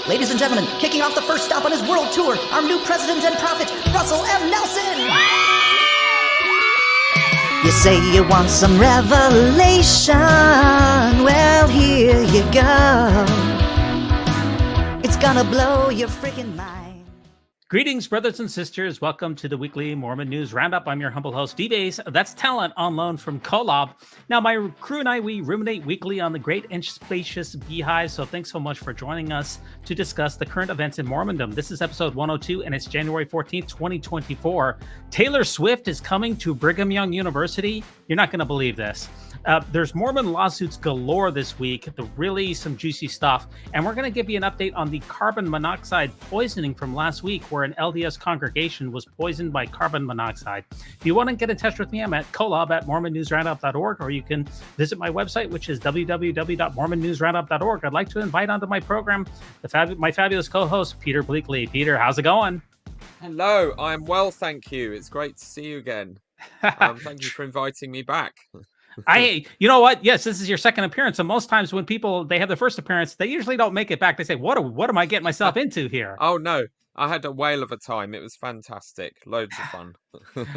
Ladies and gentlemen, kicking off the first stop on his world tour, our new president and prophet, Russell M. Nelson! You say you want some revelation, well, here you go. It's gonna blow your freaking mind. Greetings, brothers and sisters. Welcome to the weekly Mormon News Roundup. I'm your humble host, D-Base. That's talent on loan from Kolob. Now, my crew and I, we ruminate weekly on the great and spacious beehive. So thanks so much for joining us to discuss the current events in Mormondom. This is episode 102, and it's January 14th, 2024. Taylor Swift is coming to Brigham Young University. You're not going to believe this. There's Mormon lawsuits galore this week, really some juicy stuff. And we're going to give you an update on the carbon monoxide poisoning from last week, where an LDS congregation was poisoned by carbon monoxide. If you want to get in touch with me, I'm at Kolob at MormonNewsRoundup.org, or you can visit my website, which is www.MormonNewsRoundup.org. I'd like to invite onto my program my fabulous co-host, Peter Bleakley. Peter, how's it going? Hello, I'm well, thank you. It's great to see you again. Thank you for inviting me back. You know what? Yes, this is your second appearance. And most times when people, they have their first appearance, they usually don't make it back. They say, what am I getting myself into here? Oh, no. I had a whale of a time. It was fantastic. Loads of fun.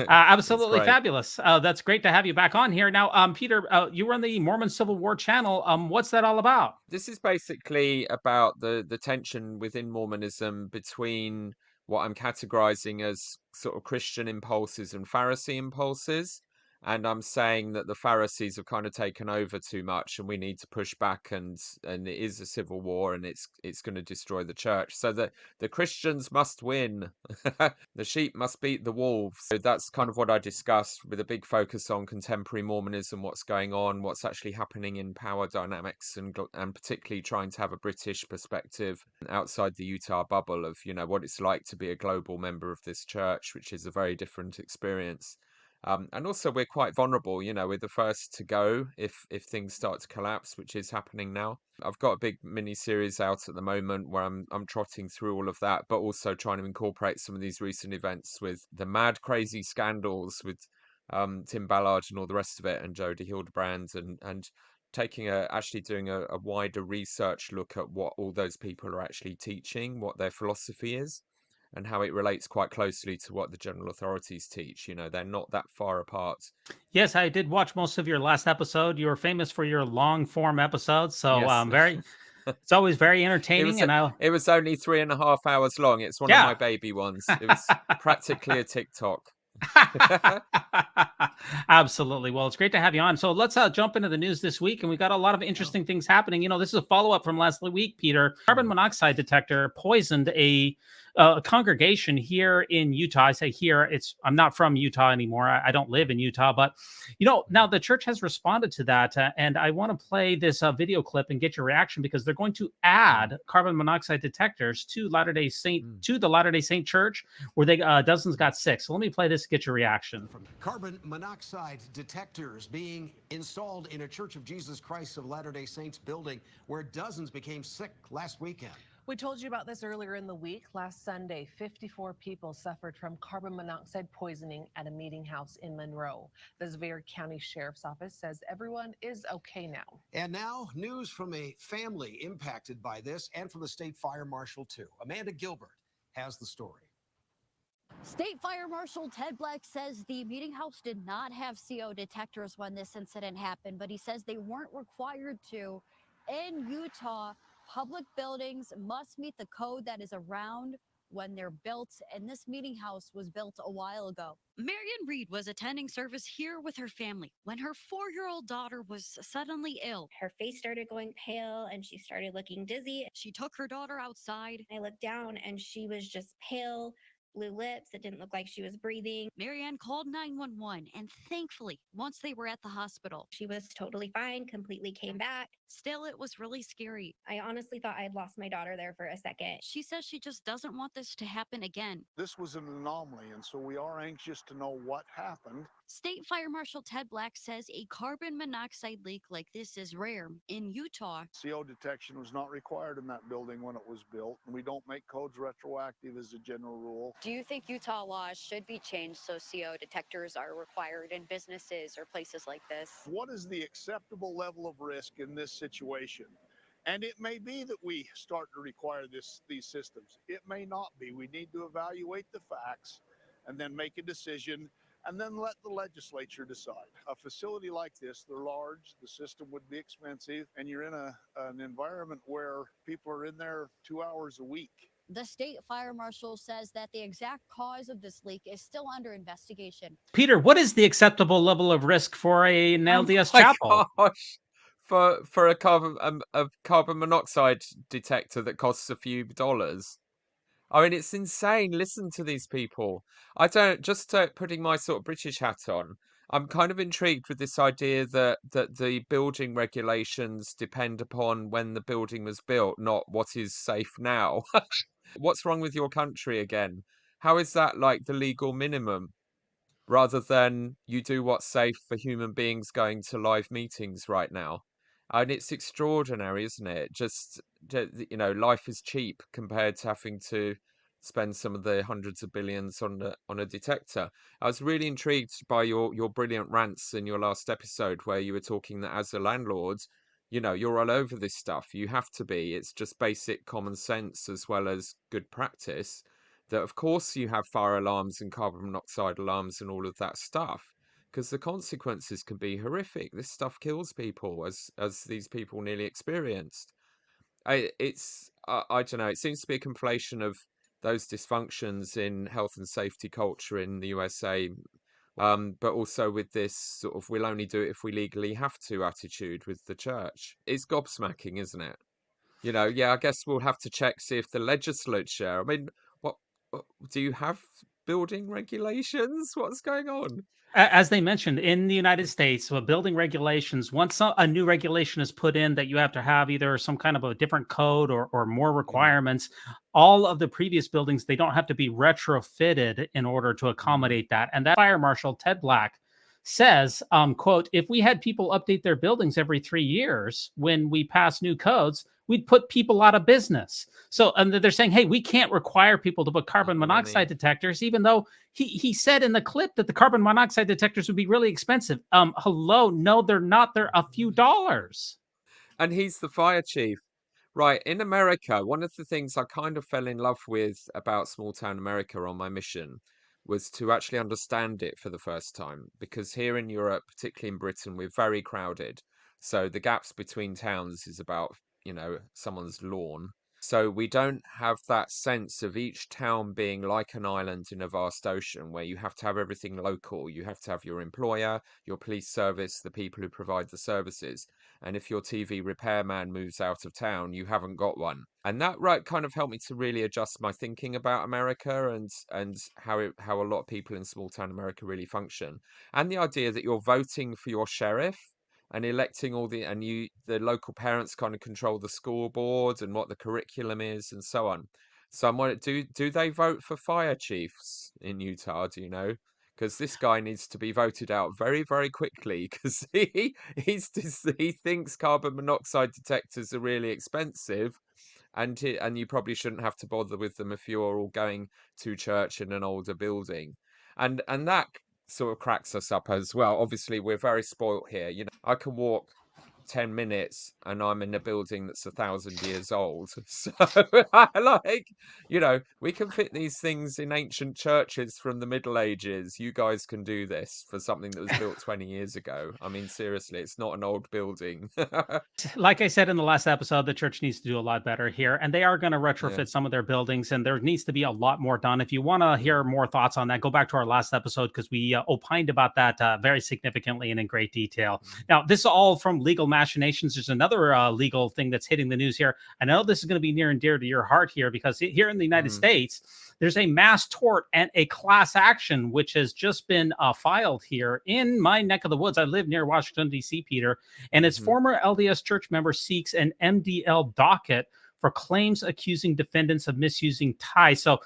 Absolutely fabulous. That's great to have you back on here. Now, Peter, you run the Mormon Civil War channel. What's that all about? This is basically about the tension within Mormonism between what I'm categorizing as sort of Christian impulses and Pharisee impulses. And I'm saying that the Pharisees have kind of taken over too much, and we need to push back. And it is a civil war, and it's going to destroy the church. So that the Christians must win. The sheep must beat the wolves. So that's kind of what I discussed, with a big focus on contemporary Mormonism, what's going on, what's actually happening in power dynamics, and particularly trying to have a British perspective outside the Utah bubble of, what it's like to be a global member of this church, which is a very different experience. And also, we're quite vulnerable. We're the first to go if things start to collapse, which is happening now. I've got a big mini series out at the moment where I'm trotting through all of that, but also trying to incorporate some of these recent events with the mad, crazy scandals with Tim Ballard and all the rest of it, and Jody Hildebrand, and actually doing a wider research look at what all those people are actually teaching, what their philosophy is, and how it relates quite closely to what the general authorities teach. They're not that far apart. Yes, I did watch most of your last episode. You were famous for your long form episodes, so Yes. it's always very entertaining. It was only 3.5 hours long. It's one of my baby ones. It was practically a TikTok. Absolutely. Well, it's great to have you on. So let's jump into the news this week, and we got a lot of interesting things happening. This is a follow-up from last week, Peter. Carbon monoxide detector poisoned a congregation here in Utah. I say here, I'm not from Utah anymore. I don't live in Utah, but now the church has responded to that, and I want to play this video clip and get your reaction, because they're going to add carbon monoxide detectors to the Latter-day Saint Church, where they dozens got sick. So let me play this to get your reaction. Carbon monoxide detectors being installed in a Church of Jesus Christ of Latter-day Saints building where dozens became sick last weekend. We told you about this earlier in the week. Last Sunday, 54 people suffered from carbon monoxide poisoning at a meeting house in Monroe. The Sevier County Sheriff's Office says everyone is okay now. And now, news from a family impacted by this, and from the state fire marshal too. Amanda Gilbert has the story. State Fire Marshal Ted Black says the meeting house did not have CO detectors when this incident happened, but he says they weren't required to. In Utah, public buildings must meet the code that is around when they're built, and this meeting house was built a while ago. Marian Reed was attending service here with her family when her 4-year-old daughter was suddenly ill. Her face started going pale and she started looking dizzy. She took her daughter outside. I looked down and she was just pale, blue lips. It didn't look like she was breathing. Marianne called 911, and thankfully, once they were at the hospital, she was totally fine, completely came back. Still, it was really scary. I honestly thought I had lost my daughter there for a second. She says she just doesn't want this to happen again. This was an anomaly, and so we are anxious to know what happened. State Fire Marshal Ted Black says a carbon monoxide leak like this is rare. In Utah, CO detection was not required in that building when it was built, and we don't make codes retroactive as a general rule. Do you think Utah laws should be changed so CO detectors are required in businesses or places like this? What is the acceptable level of risk in this situation? And it may be that we start to require these systems. It may not be. We need to evaluate the facts and then make a decision and then let the legislature decide. A facility like this, they're large, the system would be expensive, and you're in an environment where people are in there 2 hours a week. The state fire marshal says that the exact cause of this leak is still under investigation. Peter, what is the acceptable level of risk for an LDS my chapel? gosh. For a carbon monoxide detector that costs a few dollars. I mean, it's insane. Listen to these people. I don't, just putting my sort of British hat on, I'm kind of intrigued with this idea that the building regulations depend upon when the building was built, not what is safe now. What's wrong with your country again? How is that like the legal minimum? Rather than you do what's safe for human beings going to live meetings right now. And it's extraordinary, isn't it? Just, life is cheap compared to having to spend some of the hundreds of billions on a detector. I was really intrigued by your brilliant rants in your last episode where you were talking that as a landlord, you're all over this stuff. You have to be. It's just basic common sense as well as good practice. That of course you have fire alarms and carbon monoxide alarms and all of that stuff, because the consequences can be horrific. This stuff kills people, as these people nearly experienced. I don't know. It seems to be a conflation of those dysfunctions in health and safety culture in the USA, but also with this sort of "we'll only do it if we legally have to" attitude with the church. It's gobsmacking, isn't it? Yeah, I guess we'll have to check, see if the legislature, I mean, what do you have building regulations? What's going on? As they mentioned in the United States, so building regulations, once a new regulation is put in that you have to have either some kind of a different code or more requirements, all of the previous buildings, they don't have to be retrofitted in order to accommodate that. And that fire marshal, Ted Black, says, quote, if we had people update their buildings every 3 years when we pass new codes, we'd put people out of business. So they're saying, hey, we can't require people to put carbon monoxide detectors, even though he said in the clip that the carbon monoxide detectors would be really expensive. Hello, no, they're not. They're a few dollars. And he's the fire chief. Right, in America, one of the things I kind of fell in love with about small town America on my mission was to actually understand it for the first time. Because here in Europe, particularly in Britain, we're very crowded. So the gaps between towns is about, someone's lawn. So we don't have that sense of each town being like an island in a vast ocean where you have to have everything local. You have to have your employer, your police service, the people who provide the services. And if your TV repairman moves out of town, you haven't got one. And that kind of helped me to really adjust my thinking about America and how a lot of people in small town America really function. And the idea that you're voting for your sheriff and electing the local parents kind of control the school board and what the curriculum is and so on. So I'm wondering, do they vote for fire chiefs in Utah? Do you know? Because this guy needs to be voted out very, very quickly because he thinks carbon monoxide detectors are really expensive, and you probably shouldn't have to bother with them if you're all going to church in an older building, and that sort of cracks us up as well. Obviously, we're very spoilt here. I can walk 10 minutes and I'm in a building that's 1,000 years old. So we can fit these things in ancient churches from the Middle Ages. You guys can do this for something that was built 20 years ago. I mean, seriously, it's not an old building. Like I said in the last episode, the church needs to do a lot better here, and they are going to retrofit some of their buildings, and there needs to be a lot more done. If you want to hear more thoughts on that, go back to our last episode because we opined about that very significantly and in great detail. Now, this is all from legal machinations. There's another legal thing that's hitting the news here. I know this is going to be near and dear to your heart here because here in the United States, there's a mass tort and a class action which has just been filed here in my neck of the woods. I live near Washington, D.C., Peter, and its former LDS church member seeks an MDL docket for claims accusing defendants of misusing tithes. So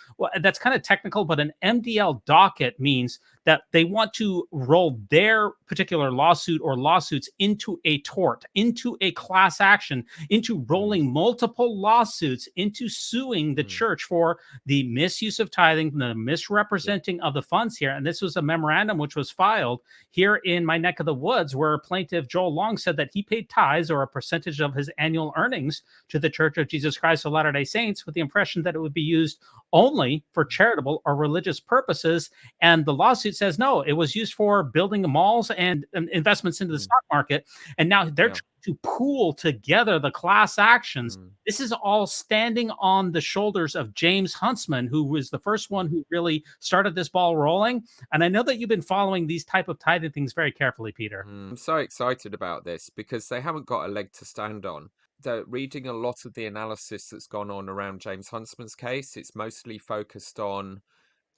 that's kind of technical, but an MDL docket means that they want to roll their particular lawsuit or lawsuits into a tort, into a class action, into rolling multiple lawsuits, into suing the church for the misuse of tithing, the misrepresenting of the funds here. And this was a memorandum which was filed here in my neck of the woods, where plaintiff Joel Long said that he paid tithes, or a percentage of his annual earnings, to the Church of Jesus Christ of Latter-day Saints, with the impression that it would be used only for charitable or religious purposes. And the lawsuit says no, it was used for building malls and investments into the stock market. And now they're trying to pool together the class actions. This is all standing on the shoulders of James Huntsman, who was the first one who really started this ball rolling. And I know that you've been following these type of tithing things very carefully, Peter. I'm so excited about this because they haven't got a leg to stand on. They're reading a lot of the analysis that's gone on around James Huntsman's case. It's mostly focused on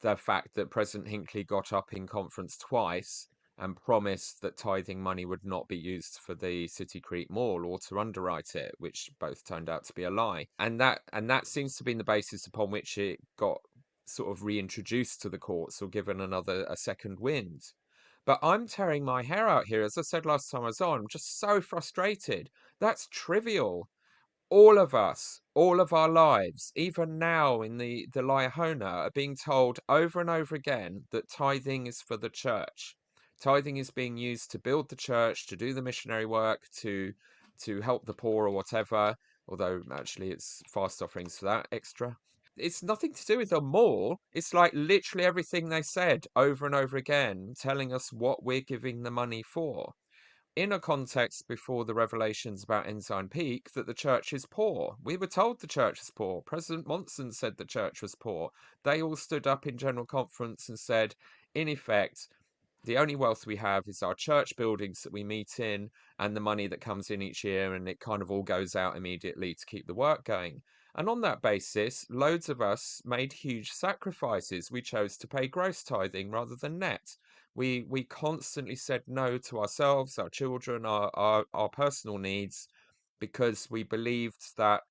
the fact that President Hinckley got up in conference twice and promised that tithing money would not be used for the City Creek Mall or to underwrite it, which both turned out to be a lie. And that seems to be the basis upon which it got sort of reintroduced to the courts or given a second wind. But I'm tearing my hair out here. As I said last time I was on, I'm just so frustrated. That's trivial. All of us, all of our lives, even now in the Liahona, are being told over and over again that tithing is for the church. Tithing is being used to build the church, to do the missionary work, to help the poor or whatever, although actually it's fast offerings for that extra. It's nothing to do with the mall. It's like literally everything they said over and over again, telling us what we're giving the money for. In a context before the revelations about Ensign Peak that the church is poor. We were told the church is poor. President Monson said the church was poor. They all stood up in General Conference and said, in effect, the only wealth we have is our church buildings that we meet in and the money that comes in each year, and it kind of all goes out immediately to keep the work going. And on that basis, loads of us made huge sacrifices. We chose to pay gross tithing rather than net. We constantly said no to ourselves, our children, our personal needs, because we believed that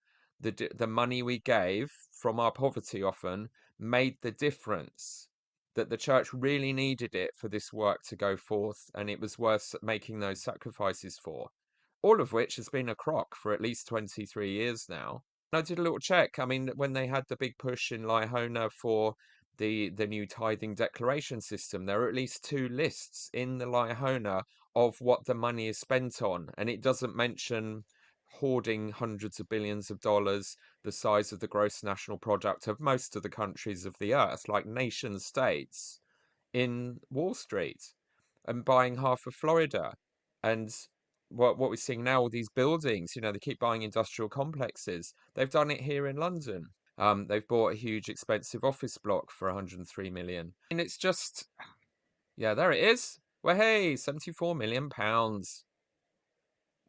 the money we gave from our poverty often made the difference, that the church really needed it for this work to go forth, and it was worth making those sacrifices for. All of which has been a crock for at least 23 years now. I did a little check. I mean, when they had the big push in Liahona for the new tithing declaration system, there are at least 2 lists in the Liahona of what the money is spent on, and it doesn't mention hoarding hundreds of billions of dollars, the size of the gross national product of most of the countries of the earth, like nation states, in Wall Street, and buying half of Florida. And what we're seeing now, all these buildings, they keep buying industrial complexes. They've done it here in London. They've bought a huge expensive office block for 103 million. And it's just, yeah, there it is. Well, hey, 74 million pounds.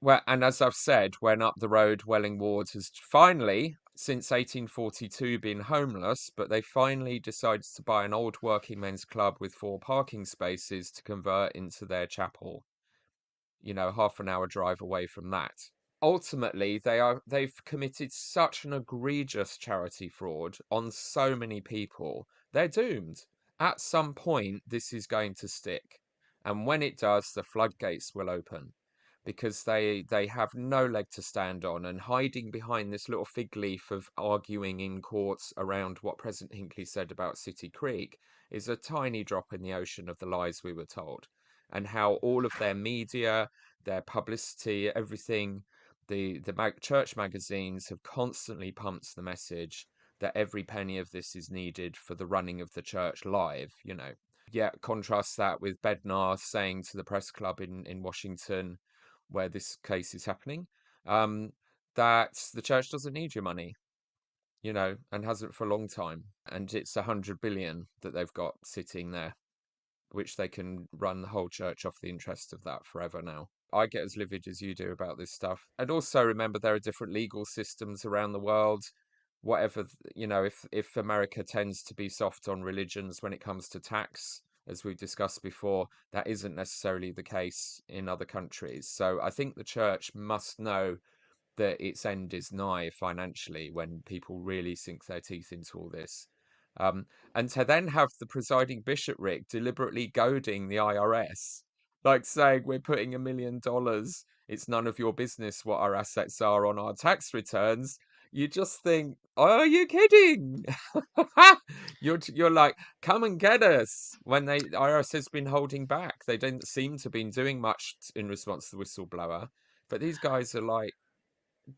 Well, and as I've said, when up the road, Welling Ward has finally, since 1842, been homeless, but they finally decided to buy an old working men's club with 4 parking spaces to convert into their chapel. Half an hour drive away from that. Ultimately, they've committed such an egregious charity fraud on so many people. They're doomed. At some point, this is going to stick. And when it does, the floodgates will open. Because they have no leg to stand on, and hiding behind this little fig leaf of arguing in courts around what President Hinckley said about City Creek is a tiny drop in the ocean of the lies we were told, and how all of their media, their publicity, everything, the church magazines have constantly pumped the message that every penny of this is needed for the running of the church live, Yeah, contrast that with Bednar saying to the press club in Washington, where this case is happening, that the church doesn't need your money, and hasn't for a long time. And it's 100 billion that they've got sitting there, which they can run the whole church off the interest of that forever now. I get as livid as you do about this stuff. And also remember, there are different legal systems around the world. Whatever, if America tends to be soft on religions when it comes to tax, as we've discussed before, that isn't necessarily the case in other countries. So I think the church must know that its end is nigh financially when people really sink their teeth into all this. And to then have the presiding bishopric deliberately goading the IRS, like saying we're putting $1 million, it's none of your business what our assets are on our tax returns. You just think, are you kidding? You're like, come and get us. When IRS has been holding back, they don't seem to be doing much in response to the whistleblower, but these guys are like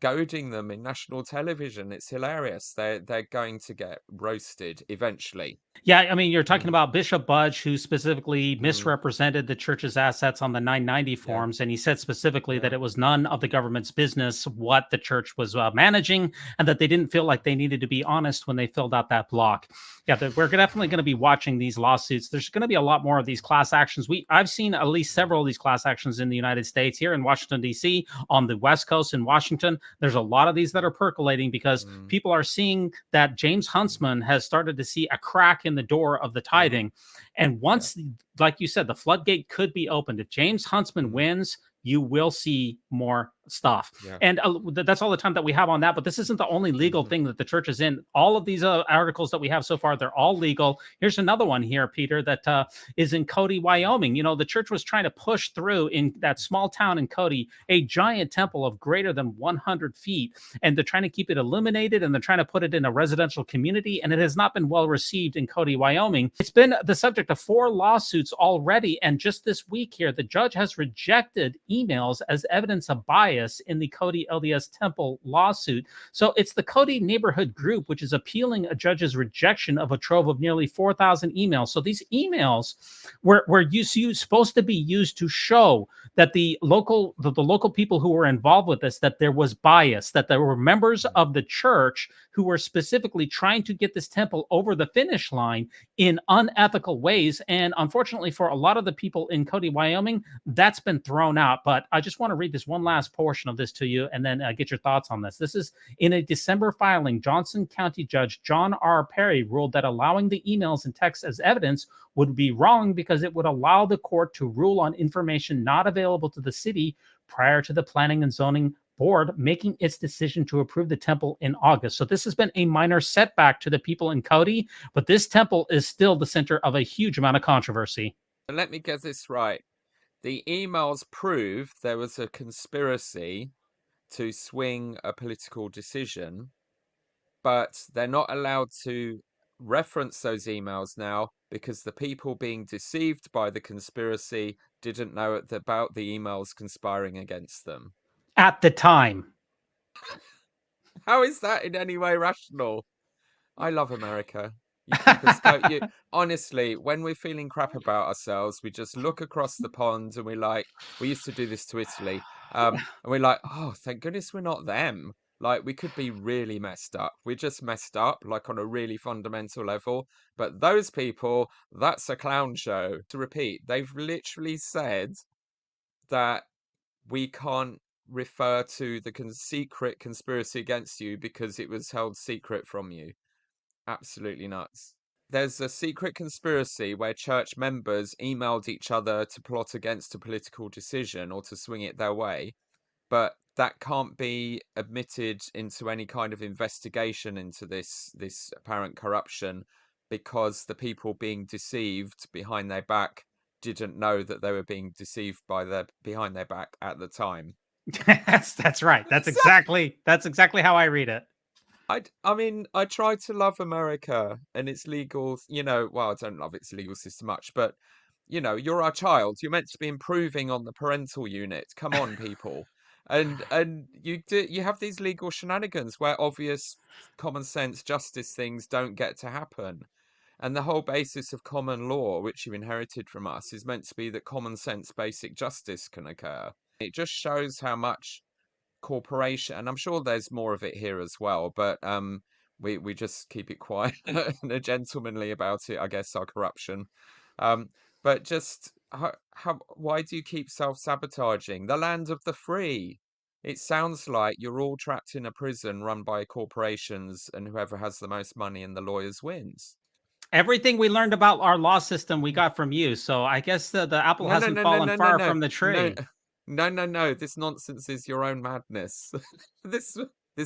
goading them in national television. It's hilarious. They're going to get roasted eventually. Yeah, I mean, you're talking about Bishop Budge, who specifically misrepresented the church's assets on the 990 forms, and he said specifically that it was none of the government's business what the church was managing, and that they didn't feel like they needed to be honest when they filled out that block. Yeah, we're definitely going to be watching these lawsuits. There's going to be a lot more of these class actions. I've seen at least several of these class actions in the United States, here in Washington, D.C., on the West Coast in Washington. There's a lot of these that are percolating because people are seeing that James Huntsman has started to see a crack in the door of the tithing. And once, like you said, the floodgate could be opened. If James Huntsman wins, you will see more stuff. And that's all the time that we have on that. But this isn't the only legal thing that the church is in. All of these articles that we have so far, they're all legal. Here's another one here, Peter, that is in Cody, Wyoming. You know, the church was trying to push through in that small town in Cody a giant temple of greater than 100 feet. And they're trying to keep it illuminated, and they're trying to put it in a residential community. And it has not been well received in Cody, Wyoming. It's been the subject of 4 lawsuits already. And just this week here, the judge has rejected emails as evidence of bias in the Cody LDS Temple lawsuit. So it's the Cody Neighborhood Group, which is appealing a judge's rejection of a trove of nearly 4,000 emails. So these emails were supposed to be used to show that the local people who were involved with this, that there was bias, that there were members of the church who were specifically trying to get this temple over the finish line in unethical ways. And unfortunately for a lot of the people in Cody, Wyoming, that's been thrown out. But I just want to read this one last portion of this to you and then get your thoughts on this. This is in a December filing. Johnson County Judge John R. Perry ruled that allowing the emails and texts as evidence would be wrong because it would allow the court to rule on information not available to the city prior to the Planning and Zoning Board making its decision to approve the temple in August. So this has been a minor setback to the people in Cody, but this temple is still the center of a huge amount of controversy. Let me get this right. The emails prove there was a conspiracy to swing a political decision, but they're not allowed to reference those emails now because the people being deceived by the conspiracy didn't know about the emails conspiring against them. At the time. How is that in any way rational? I love America. You keep us honestly, when we're feeling crap about ourselves, we just look across the pond and we're like, we used to do this to Italy, and we're like, oh, thank goodness we're not them. Like, we could be really messed up. We're just messed up, like, on a really fundamental level. But those people, that's a clown show. To repeat, they've literally said that we can't refer to the secret conspiracy against you because it was held secret from you. Absolutely nuts. There's a secret conspiracy where church members emailed each other to plot against a political decision or to swing it their way, but that can't be admitted into any kind of investigation into this apparent corruption because the people being deceived behind their back didn't know that they were being deceived behind their back at the time. That's right. That's exactly how I read it. I mean, I try to love America and its legal, well, I don't love its legal system much, but, you're our child. You're meant to be improving on the parental unit. Come on, people. And you have these legal shenanigans where obvious common sense justice things don't get to happen. And the whole basis of common law, which you inherited from us, is meant to be that common sense basic justice can occur. It just shows how much corporation, and I'm sure there's more of it here as well, but we just keep it quiet and gentlemanly about it, I guess, our corruption. But just why do you keep self-sabotaging the land of the free? It sounds like you're all trapped in a prison run by corporations, and whoever has the most money and the lawyers wins. Everything we learned about our law system we got from you, so I guess the apple hasn't fallen far from the tree. No. This nonsense is your own madness. This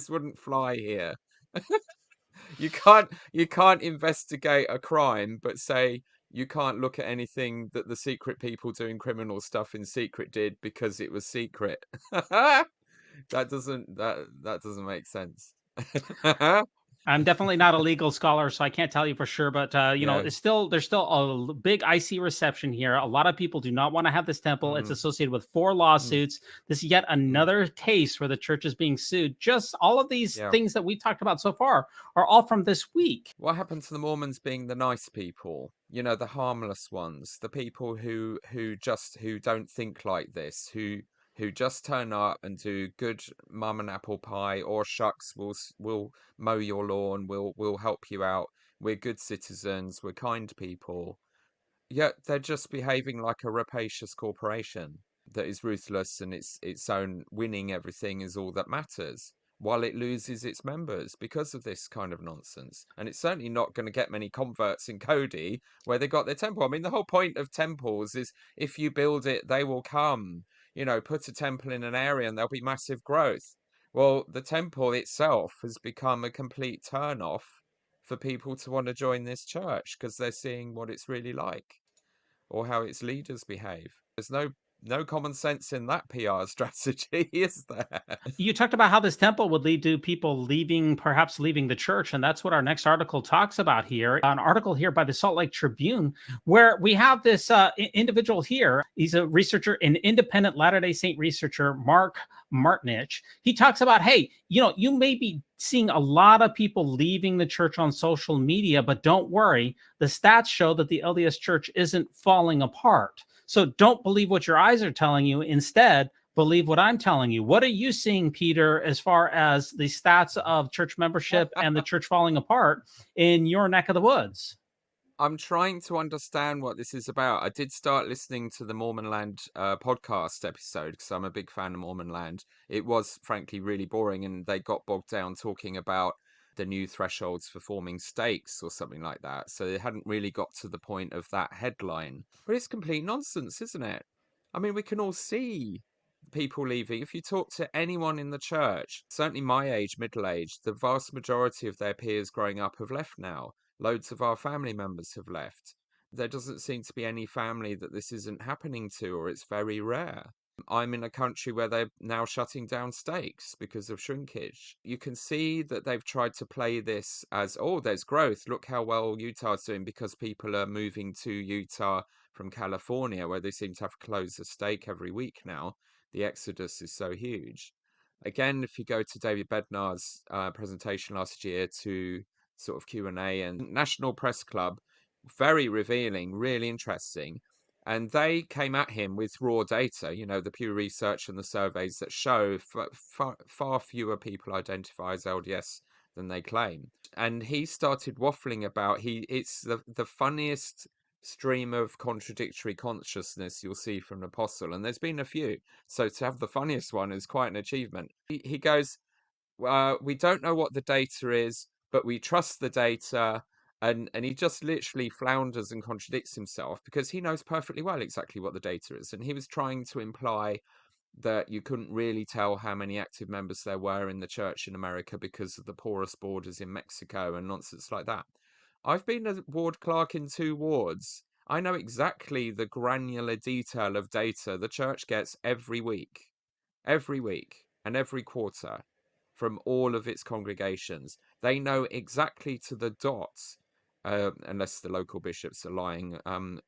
wouldn't fly here. You can't investigate a crime, but say you can't look at anything that the secret people doing criminal stuff in secret did because it was secret. That doesn't make sense. I'm definitely not a legal scholar, so I can't tell you for sure. But Yeah. there's still a big icy reception here. A lot of people do not want to have this temple. It's associated with 4 lawsuits. This is yet another case where the church is being sued. Just all of these things that we talked about so far are all from this week. What happened to the Mormons being the nice people? The harmless ones, the people who don't think like this, who just turn up and do good mum and apple pie, or shucks, we'll mow your lawn, we'll help you out. We're good citizens, we're kind people. Yet they're just behaving like a rapacious corporation that is ruthless, and its own winning everything is all that matters, while it loses its members because of this kind of nonsense. And it's certainly not going to get many converts in Cody, where they got their temple. I mean, the whole point of temples is if you build it, they will come. Put a temple in an area and there'll be massive growth. Well, the temple itself has become a complete turn-off for people to want to join this church because they're seeing what it's really like, or how its leaders behave. There's no common sense in that PR strategy, is there? You talked about how this temple would lead to people perhaps leaving the church. And that's what our next article talks about here. An article here by the Salt Lake Tribune, where we have this individual here. He's a researcher, an independent Latter-day Saint researcher, Mark Martinich. He talks about, hey, you may be seeing a lot of people leaving the church on social media, but don't worry. The stats show that the LDS church isn't falling apart. So don't believe what your eyes are telling you. Instead, believe what I'm telling you. What are you seeing, Peter, as far as the stats of church membership and the church falling apart in your neck of the woods? I'm trying to understand what this is about. I did start listening to the Mormonland podcast episode because I'm a big fan of Mormonland. It was, frankly, really boring, and they got bogged down talking about the new thresholds for forming stakes or something like that. So they hadn't really got to the point of that headline. But it's complete nonsense, isn't it? I mean, we can all see people leaving. If you talk to anyone in the church, certainly my age, middle-aged, the vast majority of their peers growing up have left now. Loads of our family members have left. There doesn't seem to be any family that this isn't happening to, or it's very rare. I'm in a country where they're now shutting down stakes because of shrinkage. You can see that they've tried to play this as, oh, there's growth. Look how well Utah's doing because people are moving to Utah from California, where they seem to have to close a stake every week now. The exodus is so huge. Again, if you go to David Bednar's presentation last year to sort of Q&A and National Press Club, very revealing, really interesting. And they came at him with raw data, the Pew Research and the surveys that show far fewer people identify as LDS than they claim. And he started waffling about, it's the funniest stream of contradictory consciousness you'll see from an apostle. And there's been a few. So to have the funniest one is quite an achievement. He goes, we don't know what the data is, but we trust the data. And he just literally flounders and contradicts himself because he knows perfectly well exactly what the data is. And he was trying to imply that you couldn't really tell how many active members there were in the church in America because of the porous borders in Mexico and nonsense like that. I've been a ward clerk in 2 wards. I know exactly the granular detail of data the church gets every week and every quarter from all of its congregations. They know exactly to the dot, unless the local bishops are lying,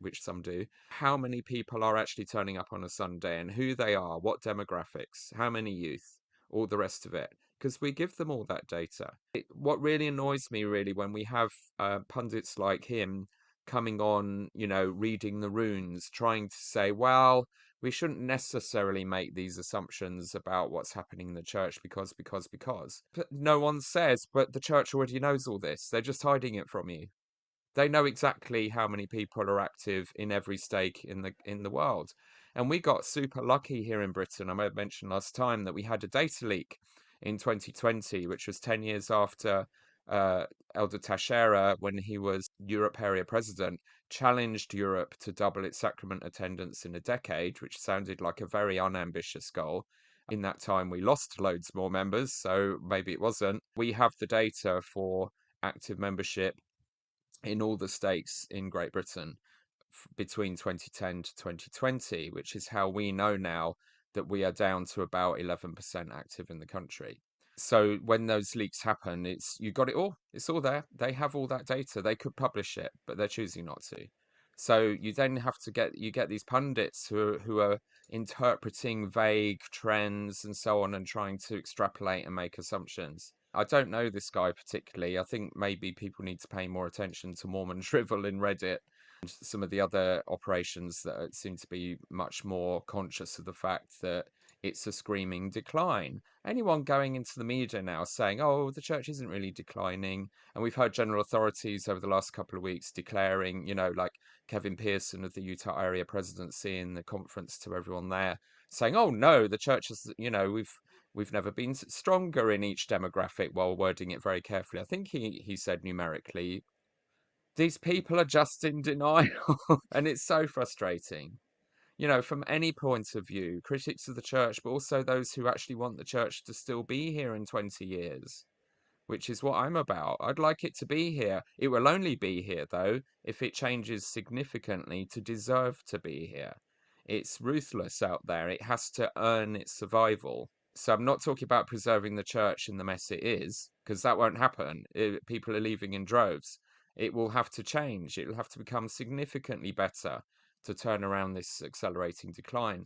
which some do, how many people are actually turning up on a Sunday and who they are, what demographics, how many youth, all the rest of it. Because we give them all that data. What really annoys me, really, when we have pundits like him coming on, reading the runes, trying to say, well, we shouldn't necessarily make these assumptions about what's happening in the church because. But no one says, but the church already knows all this. They're just hiding it from you. They know exactly how many people are active in every stake in the world. And we got super lucky here in Britain. I may have mentioned last time that we had a data leak in 2020, which was 10 years after Elder Teixeira, when he was Europe area president, challenged Europe to double its sacrament attendance in a decade, which sounded like a very unambitious goal. In that time, we lost loads more members, so maybe it wasn't. We have the data for active membership in all the states in Great Britain between 2010 to 2020, which is how we know now that we are down to about 11% active in the country. So when those leaks happen, you got it all. It's all there. They have all that data. They could publish it, but they're choosing not to. So you then have to get these pundits who are interpreting vague trends and so on and trying to extrapolate and make assumptions. I don't know this guy particularly. I think maybe people need to pay more attention to Mormon Shrivel in Reddit and some of the other operations that seem to be much more conscious of the fact that it's a screaming decline. Anyone going into the media now saying, oh, the church isn't really declining. And we've heard general authorities over the last couple of weeks declaring, like Kevin Pearson of the Utah area presidency in the conference to everyone there, saying, oh, no, the church is, we've never been stronger in each demographic, while wording it very carefully. I think he said numerically, these people are just in denial. And it's so frustrating. From any point of view, critics of the church, but also those who actually want the church to still be here in 20 years, which is what I'm about. I'd like it to be here. It will only be here, though, if it changes significantly to deserve to be here. It's ruthless out there. It has to earn its survival. So I'm not talking about preserving the church in the mess it is, because that won't happen. People are leaving in droves. It will have to change. It will have to become significantly better to turn around this accelerating decline.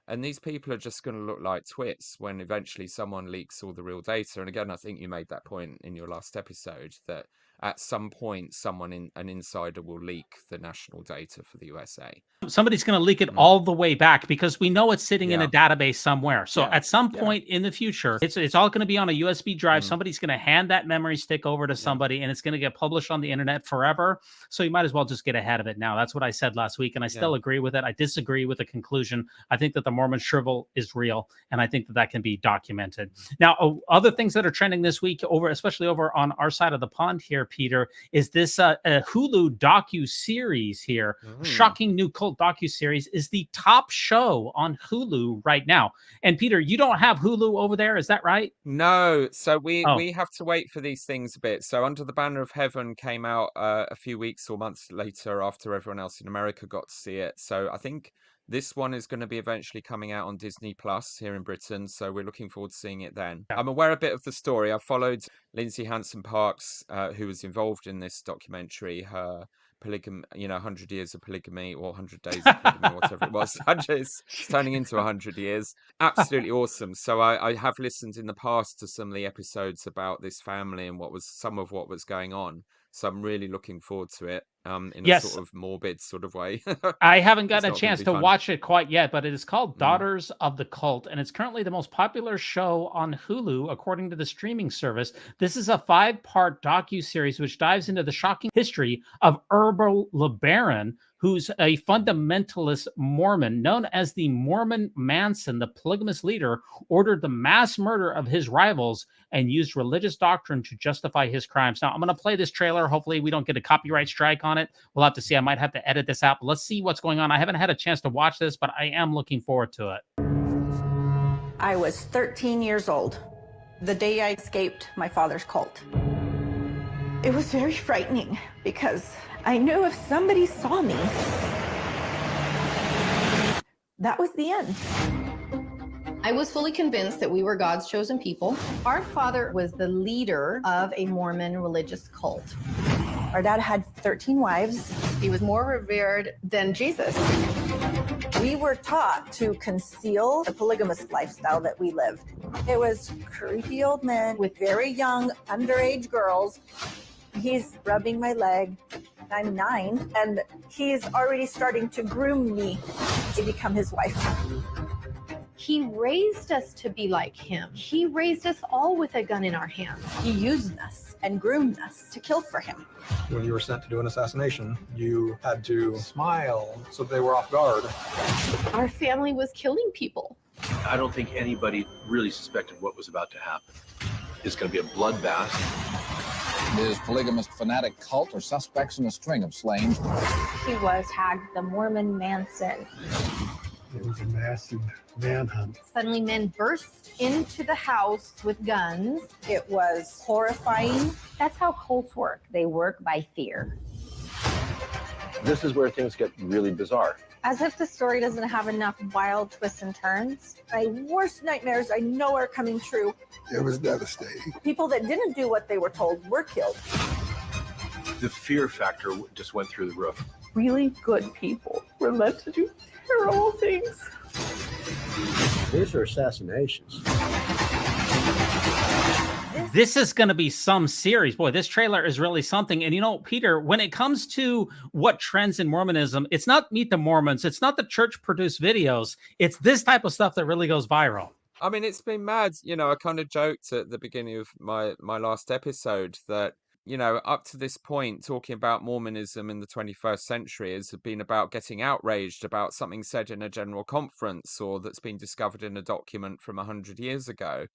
And these people are just going to look like twits when eventually someone leaks all the real data. And again, I think you made that point in your last episode, that at some point, an insider will leak the national data for the USA. Somebody's going to leak it all the way back, because we know it's sitting in a database somewhere. So at some point in the future, it's all going to be on a USB drive. Somebody's going to hand that memory stick over to somebody, and it's going to get published on the internet forever. So you might as well just get ahead of it now. That's what I said last week, and I still agree with it. I disagree with the conclusion. I think that the Mormon Shrivel is real, and I think that can be documented. Now, other things that are trending this week, especially over on our side of the pond here, Peter, is this Hulu docuseries here. Shocking new cult docuseries is the top show on Hulu right now. And Peter, you don't have Hulu over there, is that right? No, so we have to wait for these things a bit. So Under the Banner of Heaven came out a few weeks or months later after everyone else in America got to see it. So I think this one is going to be eventually coming out on Disney Plus here in Britain, so we're looking forward to seeing it then. I'm aware a bit of the story. I followed Lindsay Hansen-Parks, who was involved in this documentary, her polygamy, 100 years of polygamy, or 100 days of polygamy, whatever it was. It's turning into 100 years. Absolutely awesome. So I have listened in the past to some of the episodes about this family and some of what was going on. So I'm really looking forward to it in a sort of morbid sort of way. I haven't gotten a chance to watch it quite yet, but it is called Daughters of the Cult, and it's currently the most popular show on Hulu, according to the streaming service. This is a 5-part docuseries which dives into the shocking history of Earl LeBaron, who's a fundamentalist Mormon known as the Mormon Manson. The polygamous leader ordered the mass murder of his rivals and used religious doctrine to justify his crimes. Now, I'm going to play this trailer. Hopefully we don't get a copyright strike on it. We'll have to see. I might have to edit this out, but let's see what's going on. I haven't had a chance to watch this, but I am looking forward to it. I was 13 years old the day I escaped my father's cult. It was very frightening because I knew if somebody saw me, that was the end. I was fully convinced that we were God's chosen people. Our father was the leader of a Mormon religious cult. Our dad had 13 wives. He was more revered than Jesus. We were taught to conceal the polygamous lifestyle that we lived. It was creepy old men with very young, underage girls. He's rubbing my leg. I'm 9, and he's already starting to groom me to become his wife. He raised us to be like him. He raised us all with a gun in our hands. He used us and groomed us to kill for him. When you were sent to do an assassination, you had to smile so they were off guard. Our family was killing people. I don't think anybody really suspected what was about to happen. It's going to be a bloodbath. His polygamist fanatic cult are suspects in a string of slayings. He was tagged the Mormon Manson. It was a massive manhunt. Suddenly, men burst into the house with guns. It was horrifying. That's how cults work. They work by fear. This is where things get really bizarre. As if the story doesn't have enough wild twists and turns. My worst nightmares I know are coming true. It was devastating. People that didn't do what they were told were killed. The fear factor just went through the roof. Really good people were led to do terrible things. These are assassinations. This is going to be some series. Boy, this trailer is really something. And you know, Peter, when it comes to what trends in Mormonism, it's not Meet the Mormons. It's not the church-produced videos. It's this type of stuff that really goes viral. I mean, it's been mad. You know, I kind of joked at the beginning of my last episode that, you know, up to this point, talking about Mormonism in the 21st century has been about getting outraged about something said in a general conference or that's been discovered in a document from 100 years ago.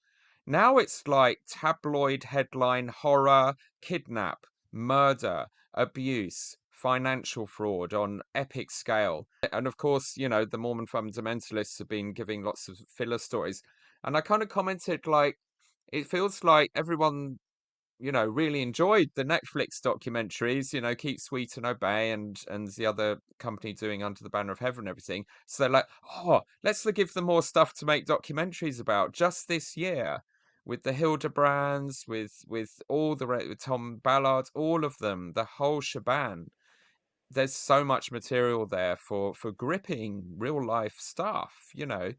Now it's like tabloid headline horror, kidnap, murder, abuse, financial fraud on epic scale. And of course, you know, the Mormon fundamentalists have been giving lots of filler stories. And I kind of commented, like, it feels like everyone, you know, really enjoyed the Netflix documentaries, you know, Keep Sweet and Obey and the other company doing Under the Banner of Heaven and everything. So they're like, oh, let's give them more stuff to make documentaries about just this year. With the Hildebrands, with all the with Tom Ballard, all of them, the whole shebang. There's so much material there for gripping real life stuff. You know,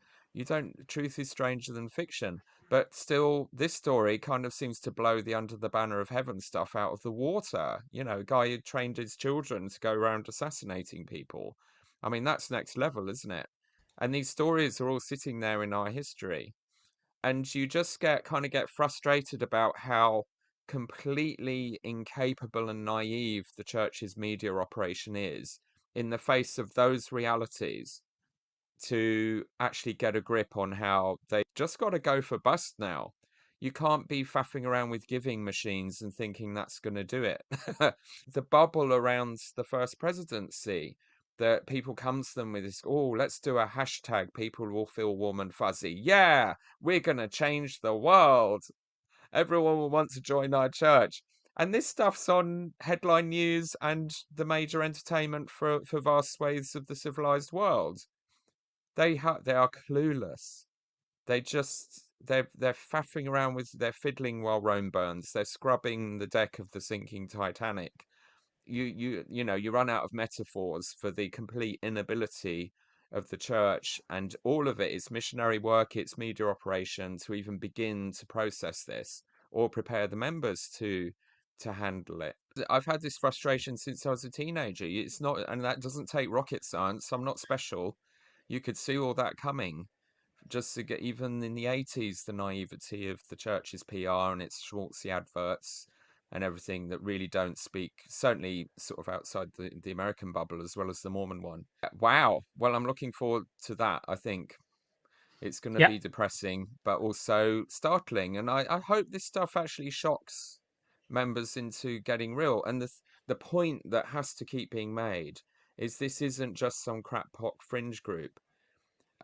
truth is stranger than fiction. But still, this story kind of seems to blow the Under the Banner of Heaven stuff out of the water. You know, a guy who trained his children to go around assassinating people. I mean, that's next level, isn't it? And these stories are all sitting there in our history. And you just get frustrated about how completely incapable and naive the church's media operation is in the face of those realities to actually get a grip on how they just got to go for bust now. You can't be faffing around with giving machines and thinking that's going to do it. The bubble around the first presidency, that people come to them with this, oh, let's do a hashtag, people will feel warm and fuzzy. Yeah, we're going to change the world. Everyone will want to join our church. And this stuff's on headline news and the major entertainment for vast swathes of the civilized world. They are clueless. They're faffing around with, they're fiddling while Rome burns. They're scrubbing the deck of the sinking Titanic. You know, you run out of metaphors for the complete inability of the church, and all of it is missionary work, it's media operation to even begin to process this or prepare the members to handle it. I've had this frustration since I was a teenager. It's not, and that doesn't take rocket science. I'm not special. You could see all that coming. Just to get, even in the 80s, the naivety of the church's PR and its schmaltzy adverts and everything that really don't speak, certainly sort of outside the American bubble as well as the Mormon one. Wow. Well, I'm looking forward to that. I think it's going to be depressing, but also startling. And I hope this stuff actually shocks members into getting real. And the point that has to keep being made is this isn't just some crackpot fringe group.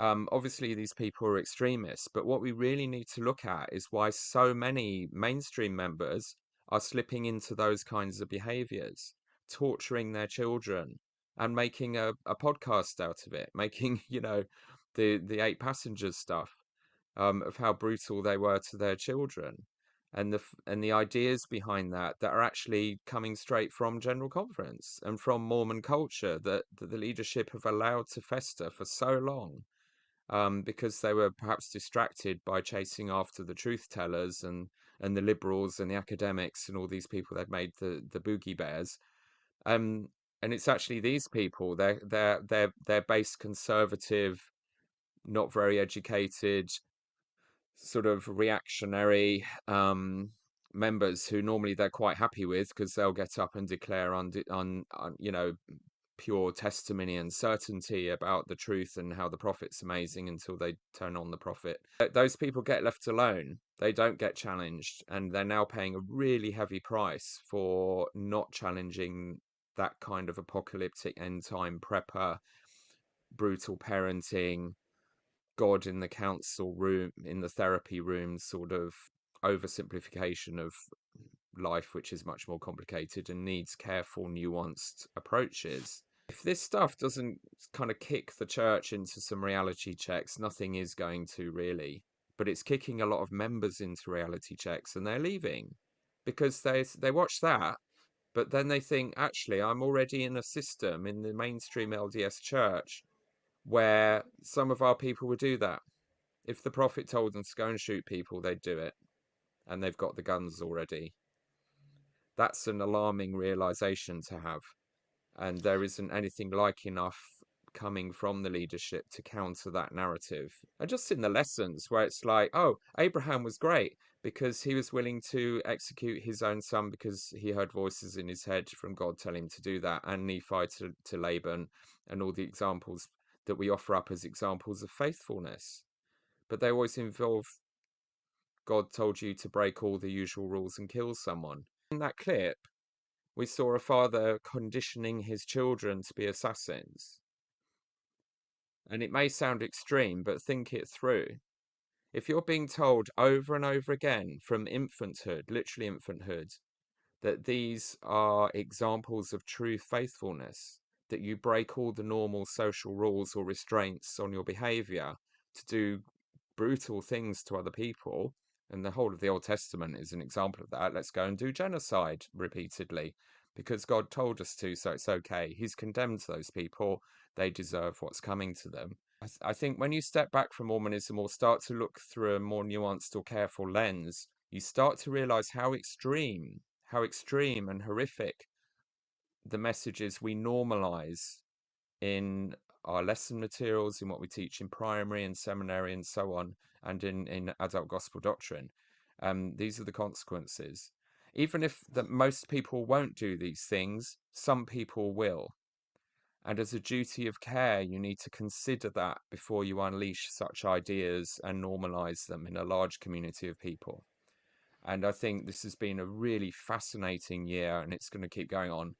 Obviously, these people are extremists, but what we really need to look at is why so many mainstream members are slipping into those kinds of behaviors, torturing their children and making a podcast out of it, making, you know, the 8 Passengers stuff, of how brutal they were to their children, and the ideas behind that are actually coming straight from General Conference and from Mormon culture that the leadership have allowed to fester for so long. Because they were perhaps distracted by chasing after the truth tellers and the liberals and the academics and all these people they've made the boogie bears. And it's actually these people, they're base conservative, not very educated, sort of reactionary members who normally they're quite happy with because they'll get up and declare on you know, pure testimony and certainty about the truth and how the prophet's amazing until they turn on the prophet. Those people get left alone. They don't get challenged, and they're now paying a really heavy price for not challenging that kind of apocalyptic end time prepper, brutal parenting, God in the council room, in the therapy room sort of oversimplification of life, which is much more complicated and needs careful, nuanced approaches. If this stuff doesn't kind of kick the church into some reality checks, nothing is going to really. But it's kicking a lot of members into reality checks, and they're leaving because they watch that, but then they think, actually, I'm already in a system in the mainstream LDS church where some of our people would do that. If the prophet told them to go and shoot people, they'd do it. And they've got the guns already. That's an alarming realization to have. And there isn't anything like enough coming from the leadership to counter that narrative. And just in the lessons where it's like, oh, Abraham was great because he was willing to execute his own son because he heard voices in his head from God telling him to do that, and Nephi to Laban, and all the examples that we offer up as examples of faithfulness. But they always involve God told you to break all the usual rules and kill someone. In that clip, we saw a father conditioning his children to be assassins. And it may sound extreme, but think it through. If you're being told over and over again from infanthood, literally infanthood, that these are examples of true faithfulness, that you break all the normal social rules or restraints on your behavior to do brutal things to other people, and the whole of the Old Testament is an example of that. Let's go and do genocide repeatedly because God told us to, so it's okay. He's condemned those people. They deserve what's coming to them. I think when you step back from Mormonism or start to look through a more nuanced or careful lens, you start to realize how extreme and horrific the messages we normalize in our lesson materials, in what we teach in primary and seminary and so on, and in adult gospel doctrine. These are the consequences. Even if most people won't do these things, some people will. And as a duty of care, you need to consider that before you unleash such ideas and normalize them in a large community of people. And I think this has been a really fascinating year, and it's going to keep going on,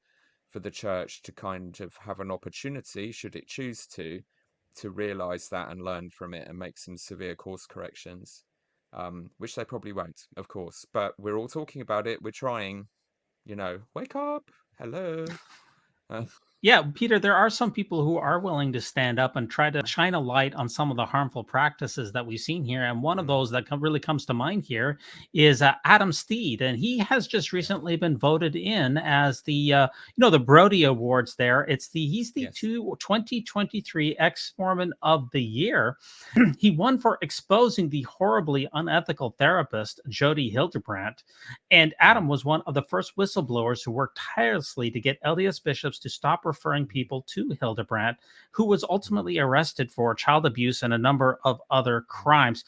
for the church to kind of have an opportunity, should it choose to realize that and learn from it and make some severe course corrections, which they probably won't, of course. But we're all talking about it. We're trying, wake up. Hello. Yeah, Peter, there are some people who are willing to stand up and try to shine a light on some of the harmful practices that we've seen here. And one of those that really comes to mind here is Adam Steed. And he has just recently been voted in as the, the Brody Awards there. He's the 2023 X-Mormon of the Year. He won for exposing the horribly unethical therapist, Jody Hildebrandt. And Adam was one of the first whistleblowers who worked tirelessly to get LDS bishops to stop referring people to Hildebrandt, who was ultimately arrested for child abuse and a number of other crimes.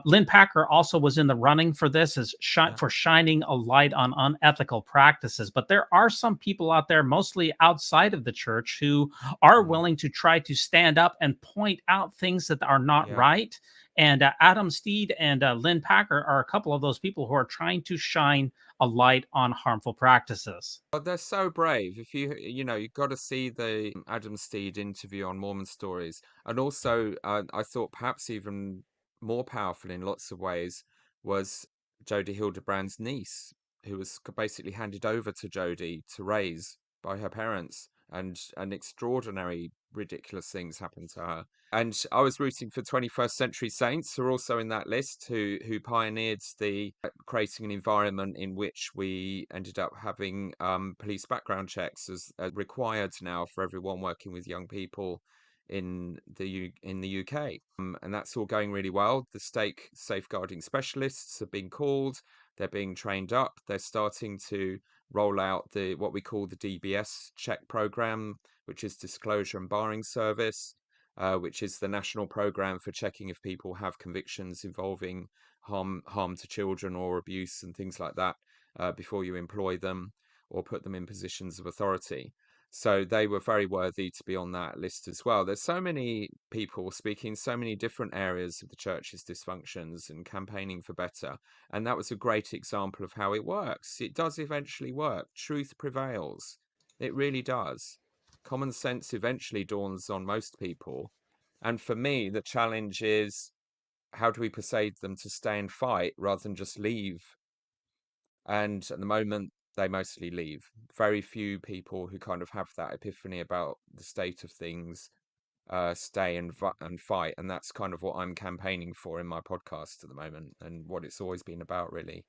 Lynn Packer also was in the running for this for shining a light on unethical practices. But there are some people out there, mostly outside of the church, who are willing to try to stand up and point out things that are not right. And Adam Steed and Lynn Packer are a couple of those people who are trying to shine a light on harmful practices. Well, they're so brave. If you've got to see the Adam Steed interview on Mormon Stories. And also, I thought perhaps even more powerful in lots of ways was Jody Hildebrandt's niece, who was basically handed over to Jody to raise by her parents. And extraordinary, ridiculous things happened to her. And I was rooting for 21st Century Saints, who are also in that list, who pioneered the creating an environment in which we ended up having police background checks as required now for everyone working with young people in the UK. And that's all going really well. The stake safeguarding specialists have been called. They're being trained up. They're starting to roll out what we call the DBS check program, which is Disclosure and Barring Service, which is the national program for checking if people have convictions involving harm to children or abuse and things like that before you employ them or put them in positions of authority. So they were very worthy to be on that list as well. There's so many people speaking so many different areas of the church's dysfunctions and campaigning for better. And that was a great example of how it works. It does eventually work. Truth prevails. It really does. Common sense eventually dawns on most people. And for me, the challenge is, how do we persuade them to stay and fight rather than just leave? And at the moment, they mostly leave. Very few people who kind of have that epiphany about the state of things stay and fight. And that's kind of what I'm campaigning for in my podcast at the moment, and what it's always been about, really.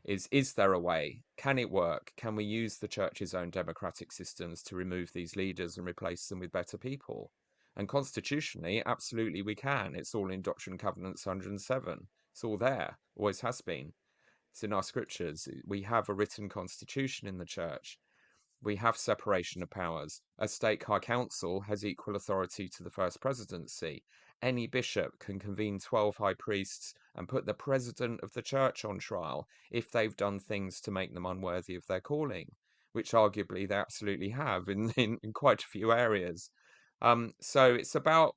Is there a way? Can it work? Can we use the church's own democratic systems to remove these leaders and replace them with better people? And constitutionally, absolutely we can. It's all in Doctrine and Covenants 107. It's all there, always has been. It's in our scriptures. We have a written constitution in the church. We have separation of powers. A stake high council has equal authority to the first presidency. Any bishop can convene 12 high priests and put the president of the church on trial if they've done things to make them unworthy of their calling, which arguably they absolutely have in quite a few areas. So it's about,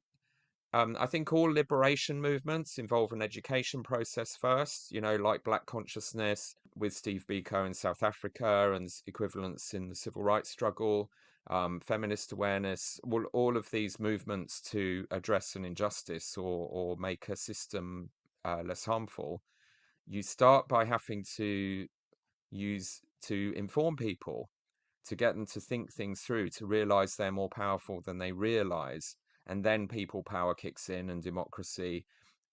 I think all liberation movements involve an education process first, like Black consciousness with Steve Biko in South Africa and equivalents in the civil rights struggle, feminist awareness, all of these movements to address an injustice or make a system less harmful. You start by having to inform people, to get them to think things through, to realize they're more powerful than they realize. And then people power kicks in and democracy,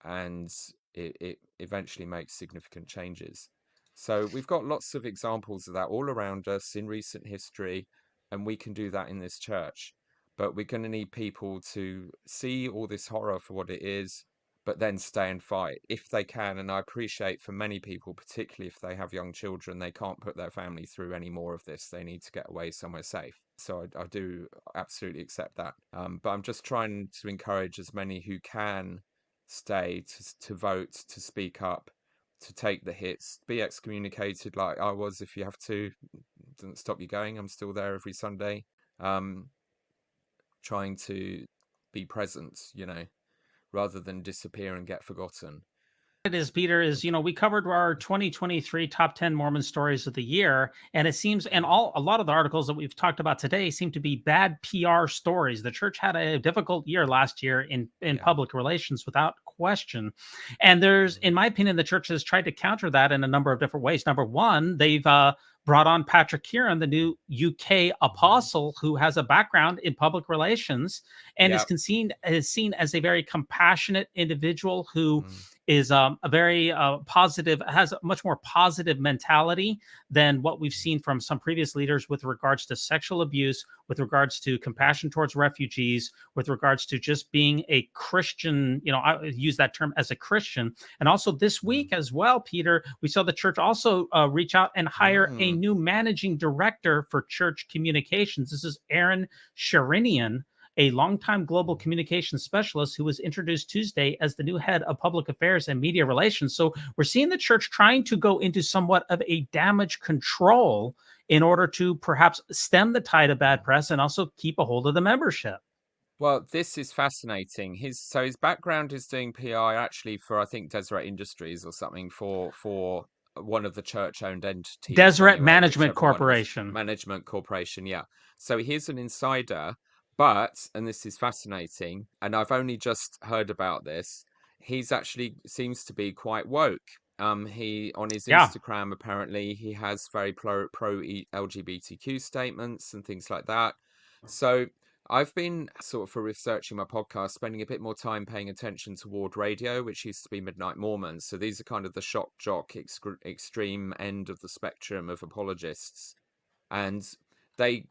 and it eventually makes significant changes. So we've got lots of examples of that all around us in recent history, and we can do that in this church. But we're going to need people to see all this horror for what it is, but then stay and fight if they can. And I appreciate for many people, particularly if they have young children, they can't put their family through any more of this. They need to get away somewhere safe. So I do absolutely accept that. But I'm just trying to encourage as many who can stay to vote, to speak up, to take the hits, be excommunicated like I was if you have to. It doesn't stop you going. I'm still there every Sunday, trying to be present, rather than disappear and get forgotten. It is, Peter, is, we covered our 2023 top 10 Mormon stories of the year, and it seems, and a lot of the articles that we've talked about today seem to be bad PR stories. The church had a difficult year last year in public relations, without question. And there's, in my opinion, the church has tried to counter that in a number of different ways. Number one, they've brought on Patrick Kieran, the new UK apostle, who has a background in public relations and is seen as a very compassionate individual who is a very positive, has a much more positive mentality than what we've seen from some previous leaders with regards to sexual abuse, with regards to compassion towards refugees, with regards to just being a Christian, I use that term as a Christian. And also this week as well, Peter, we saw the church also reach out and hire a new managing director for church communications. This is Aaron Sharinian, a longtime global communications specialist who was introduced Tuesday as the new head of public affairs and media relations. So we're seeing the church trying to go into somewhat of a damage control in order to perhaps stem the tide of bad press and also keep a hold of the membership. Well, this is fascinating. His background is doing PR actually for, I think, Deseret Industries or something, for one of the church-owned entities. Deseret Management Corporation. Management Corporation, yeah. So he's an insider. But, and this is fascinating, and I've only just heard about this, he's actually seems to be quite woke. He, on his Instagram, apparently, he has very pro LGBTQ statements and things like that. So I've been sort of, for researching my podcast, spending a bit more time paying attention to Ward Radio, which used to be Midnight Mormon. So these are kind of the shock jock extreme end of the spectrum of apologists. And they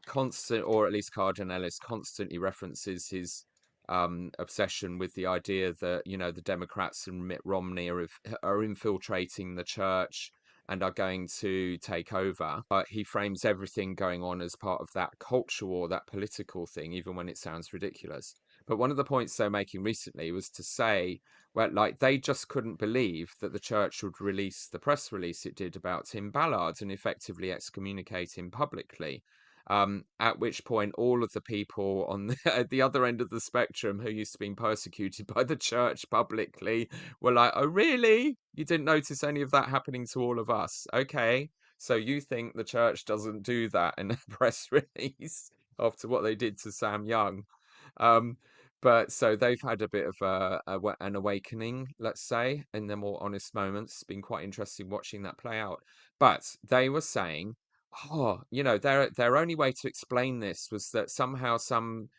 or at least Cardin Ellis constantly references his obsession with the idea that, the Democrats and Mitt Romney are infiltrating the church and are going to take over. But he frames everything going on as part of that culture war, that political thing, even when it sounds ridiculous. But one of the points they're making recently was to say, well, like, they just couldn't believe that the church would release the press release it did about Tim Ballard and effectively excommunicate him publicly. At which point all of the people on at the other end of the spectrum who used to be persecuted by the church publicly were like, oh, really? You didn't notice any of that happening to all of us? Okay. So you think the church doesn't do that in a press release after what they did to Sam Young? But so they've had a bit of an awakening, let's say, in their more honest moments. It's been quite interesting watching that play out. But they were saying, oh, their only way to explain this was that somehow some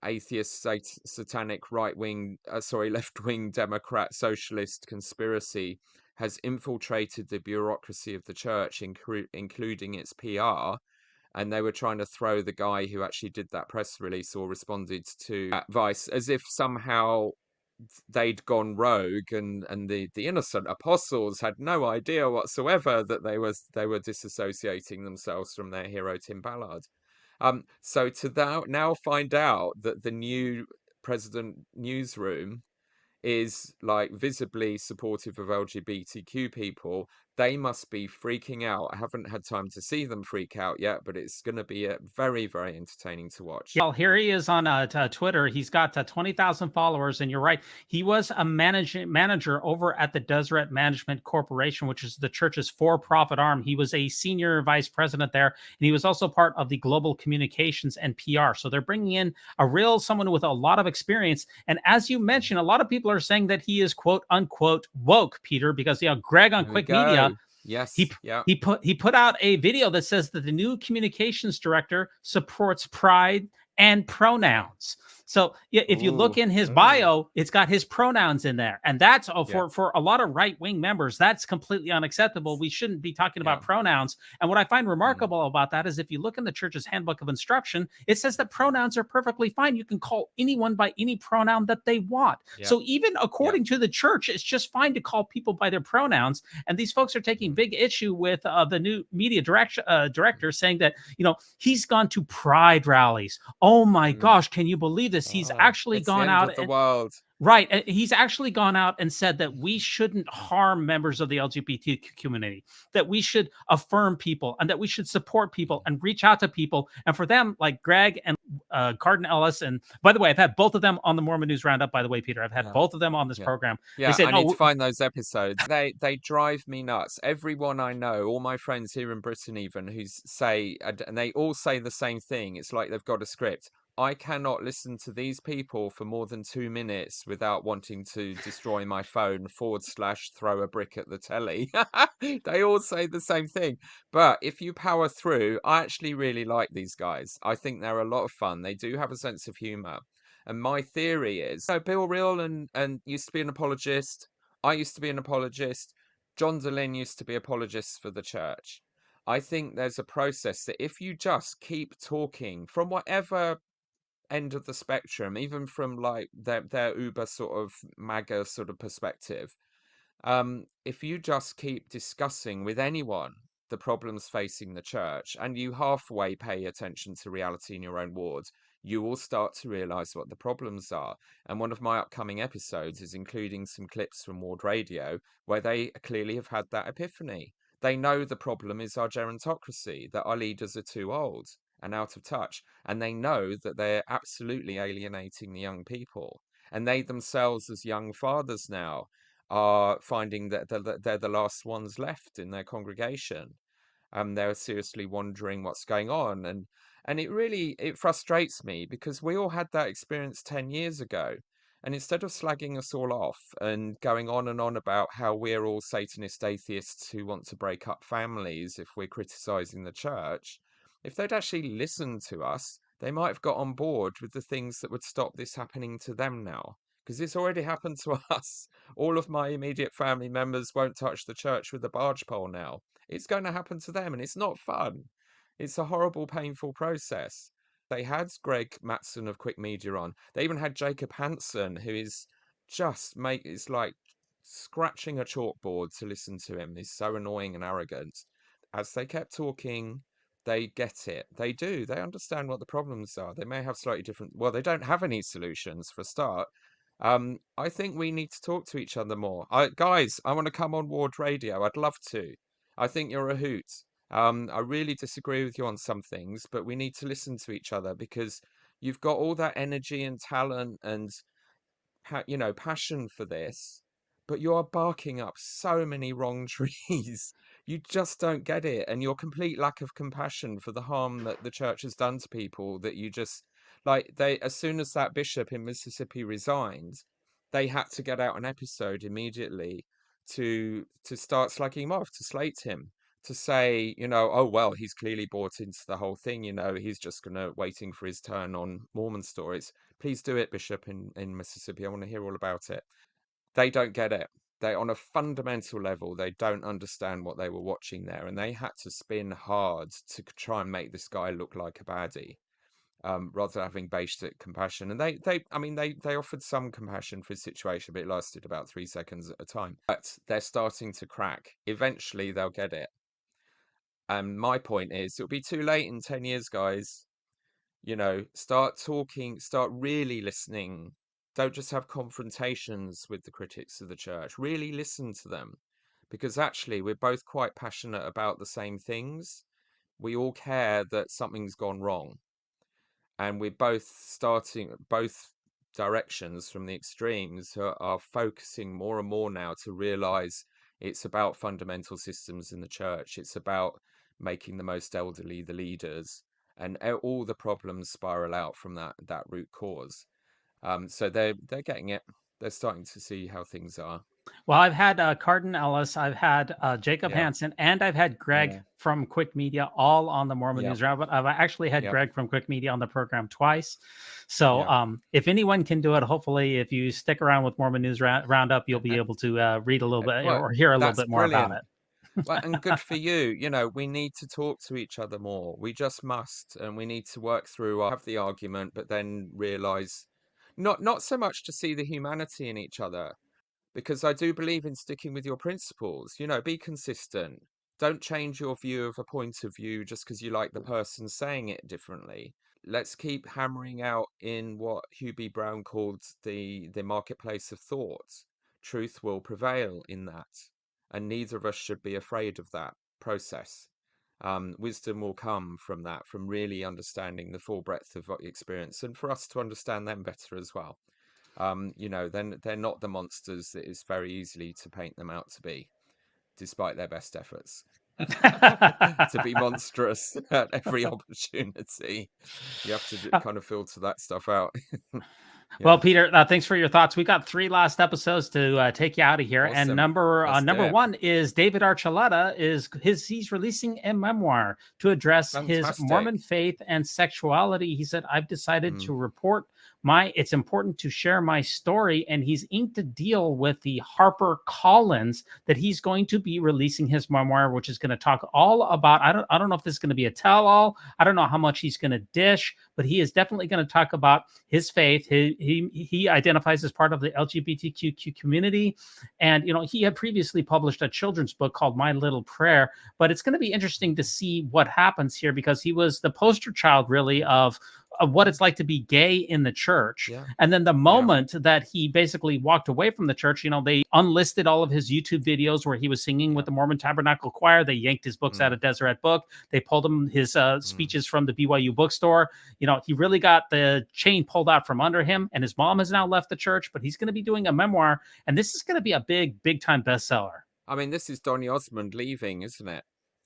atheist, satanic, left-wing Democrat socialist conspiracy has infiltrated the bureaucracy of the church, including its PR. And they were trying to throw the guy who actually did that press release or responded to advice as if somehow they'd gone rogue, and the innocent apostles had no idea whatsoever that they were disassociating themselves from their hero Tim Ballard. So to now find out that the new president newsroom is like visibly supportive of LGBTQ people, they must be freaking out. I haven't had time to see them freak out yet, but it's going to be very, very entertaining to watch. Well, here he is on Twitter. He's got 20,000 followers, and you're right. He was a manager over at the Deseret Management Corporation, which is the church's for-profit arm. He was a senior vice president there, and he was also part of the global communications and PR. So they're bringing in someone with a lot of experience. And as you mentioned, a lot of people are saying that he is quote unquote woke, Peter, because Greg on Quick Media. Yes. He put out a video that says that the new communications director supports pride and pronouns. So if you look in his bio, it's got his pronouns in there. And that's for a lot of right-wing members, that's completely unacceptable. We shouldn't be talking about pronouns. And what I find remarkable about that is if you look in the church's handbook of instruction, it says that pronouns are perfectly fine. You can call anyone by any pronoun that they want. So even according to the church, it's just fine to call people by their pronouns. And these folks are taking big issue with the new media director saying that, he's gone to pride rallies. Oh my gosh, can you believe this? He's actually gone out. The world. Right. He's actually gone out and said that we shouldn't harm members of the LGBT community, that we should affirm people, and that we should support people and reach out to people. And for them, like Greg and Cardin Ellis, and by the way, I've had both of them on the Mormon News Roundup, by the way, Peter. I've had both of them on this program. Yeah, I need to find those episodes. They drive me nuts. Everyone I know, all my friends here in Britain even, who say, and they all say the same thing. It's like they've got a script. I cannot listen to these people for more than 2 minutes without wanting to destroy my phone / throw a brick at the telly. They all say the same thing. But if you power through, I actually really like these guys. I think they're a lot of fun. They do have a sense of humor. And my theory is, Bill Reel and used to be an apologist. I used to be an apologist. John DeLynn used to be apologists for the church. I think there's a process that if you just keep talking from whatever end of the spectrum, even from like their uber sort of MAGA sort of perspective, if you just keep discussing with anyone the problems facing the church and you halfway pay attention to reality in your own ward, you will start to realize what the problems are. And one of my upcoming episodes is including some clips from Ward Radio where they clearly have had that epiphany. They know the problem is our gerontocracy, that our leaders are too old and out of touch, and they know that they're absolutely alienating the young people, and they themselves as young fathers now are finding that they're the last ones left in their congregation. They're seriously wondering what's going on, and it frustrates me because we all had that experience 10 years ago, and instead of slagging us all off and going on and on about how we're all Satanist atheists who want to break up families if we're criticizing the church, if they'd actually listened to us, they might have got on board with the things that would stop this happening to them now. Because it's already happened to us. All of my immediate family members won't touch the church with a barge pole now. It's going to happen to them, and it's not fun. It's a horrible, painful process. They had Greg Mattson of Quick Media on. They even had Jacob Hansen, who is it's like scratching a chalkboard to listen to him. He's so annoying and arrogant. As they kept talking, they get it. They do. They understand what the problems are. They may have slightly different... Well, they don't have any solutions for a start. I think we need to talk to each other more. Guys, I want to come on Ward Radio. I'd love to. I think you're a hoot. I really disagree with you on some things, but we need to listen to each other, because you've got all that energy and talent and passion for this, but you are barking up so many wrong trees. You just don't get it, and your complete lack of compassion for the harm that the church has done to people, that you just as soon as that bishop in Mississippi resigned, they had to get out an episode immediately to start slugging him off, to slate him, to say, oh well, he's clearly bought into the whole thing, he's just waiting for his turn on Mormon stories. Please do it, Bishop in Mississippi. I want to hear all about it. They don't get it. They, on a fundamental level, they don't understand what they were watching there, and they had to spin hard to try and make this guy look like a baddie, rather than having basic compassion. And they offered some compassion for his situation, but it lasted about 3 seconds at a time. But they're starting to crack. Eventually, they'll get it. And my point is, it'll be too late in 10 years, guys. Start talking, start really listening. Don't just have confrontations with the critics of the church. Really listen to them, because actually we're both quite passionate about the same things. We all care that something's gone wrong, and we're both directions from the extremes are focusing more and more now to realize it's about fundamental systems in the church. It's about making the most elderly the leaders, and all the problems spiral out from that root cause. So they're getting it. They're starting to see how things are. Well, I've had Cardin Ellis, I've had Jacob Yeah. Hansen, and I've had Greg Yeah. from Quick Media all on the Mormon Yep. News Roundup. I've actually had Yep. Greg from Quick Media on the program twice. So Yeah. if anyone can do it, hopefully if you stick around with Mormon News Roundup, you'll be able to read a little bit or hear a little That's bit more about brilliant. it. Well, and good for you. We need to talk to each other more. We just must, and we need to work through have the argument, but then realize not so much to see the humanity in each other, because I do believe in sticking with your principles. Be consistent. Don't change your view of a point of view just because you like the person saying it differently. Let's keep hammering out in what Hugh B. Brown called the marketplace of thought. Truth will prevail in that, and neither of us should be afraid of that process. Wisdom will come from that, from really understanding the full breadth of experience, and for us to understand them better as well. Then they're not the monsters that it's very easily to paint them out to be, despite their best efforts to be monstrous at every opportunity. You have to kind of filter that stuff out. Yeah. Well, Peter, thanks for your thoughts. We got 3 last episodes to take you out of here. Awesome. And number Let's do it. 1 is David Archuleta. He's releasing a memoir to address his Fantastic. Mormon faith and sexuality. He said, I've decided to report it's important to share my story. And he's inked a deal with the Harper Collins that he's going to be releasing his memoir, which is going to talk all about, I don't know if this is going to be a tell-all. I don't know how much he's going to dish, but he is definitely going to talk about his faith. He identifies as part of the LGBTQ community. And, he had previously published a children's book called My Little Prayer, but it's going to be interesting to see what happens here, because he was the poster child really of what it's like to be gay in the church. Yeah. And then the moment that he basically walked away from the church, they unlisted all of his YouTube videos where he was singing with the Mormon Tabernacle Choir. They yanked his books out of Deseret Book. They pulled him his speeches from the BYU bookstore. He really got the chain pulled out from under him, and his mom has now left the church, but he's going to be doing a memoir, and this is going to be a big time bestseller. I mean, this is Donny Osmond leaving, isn't it?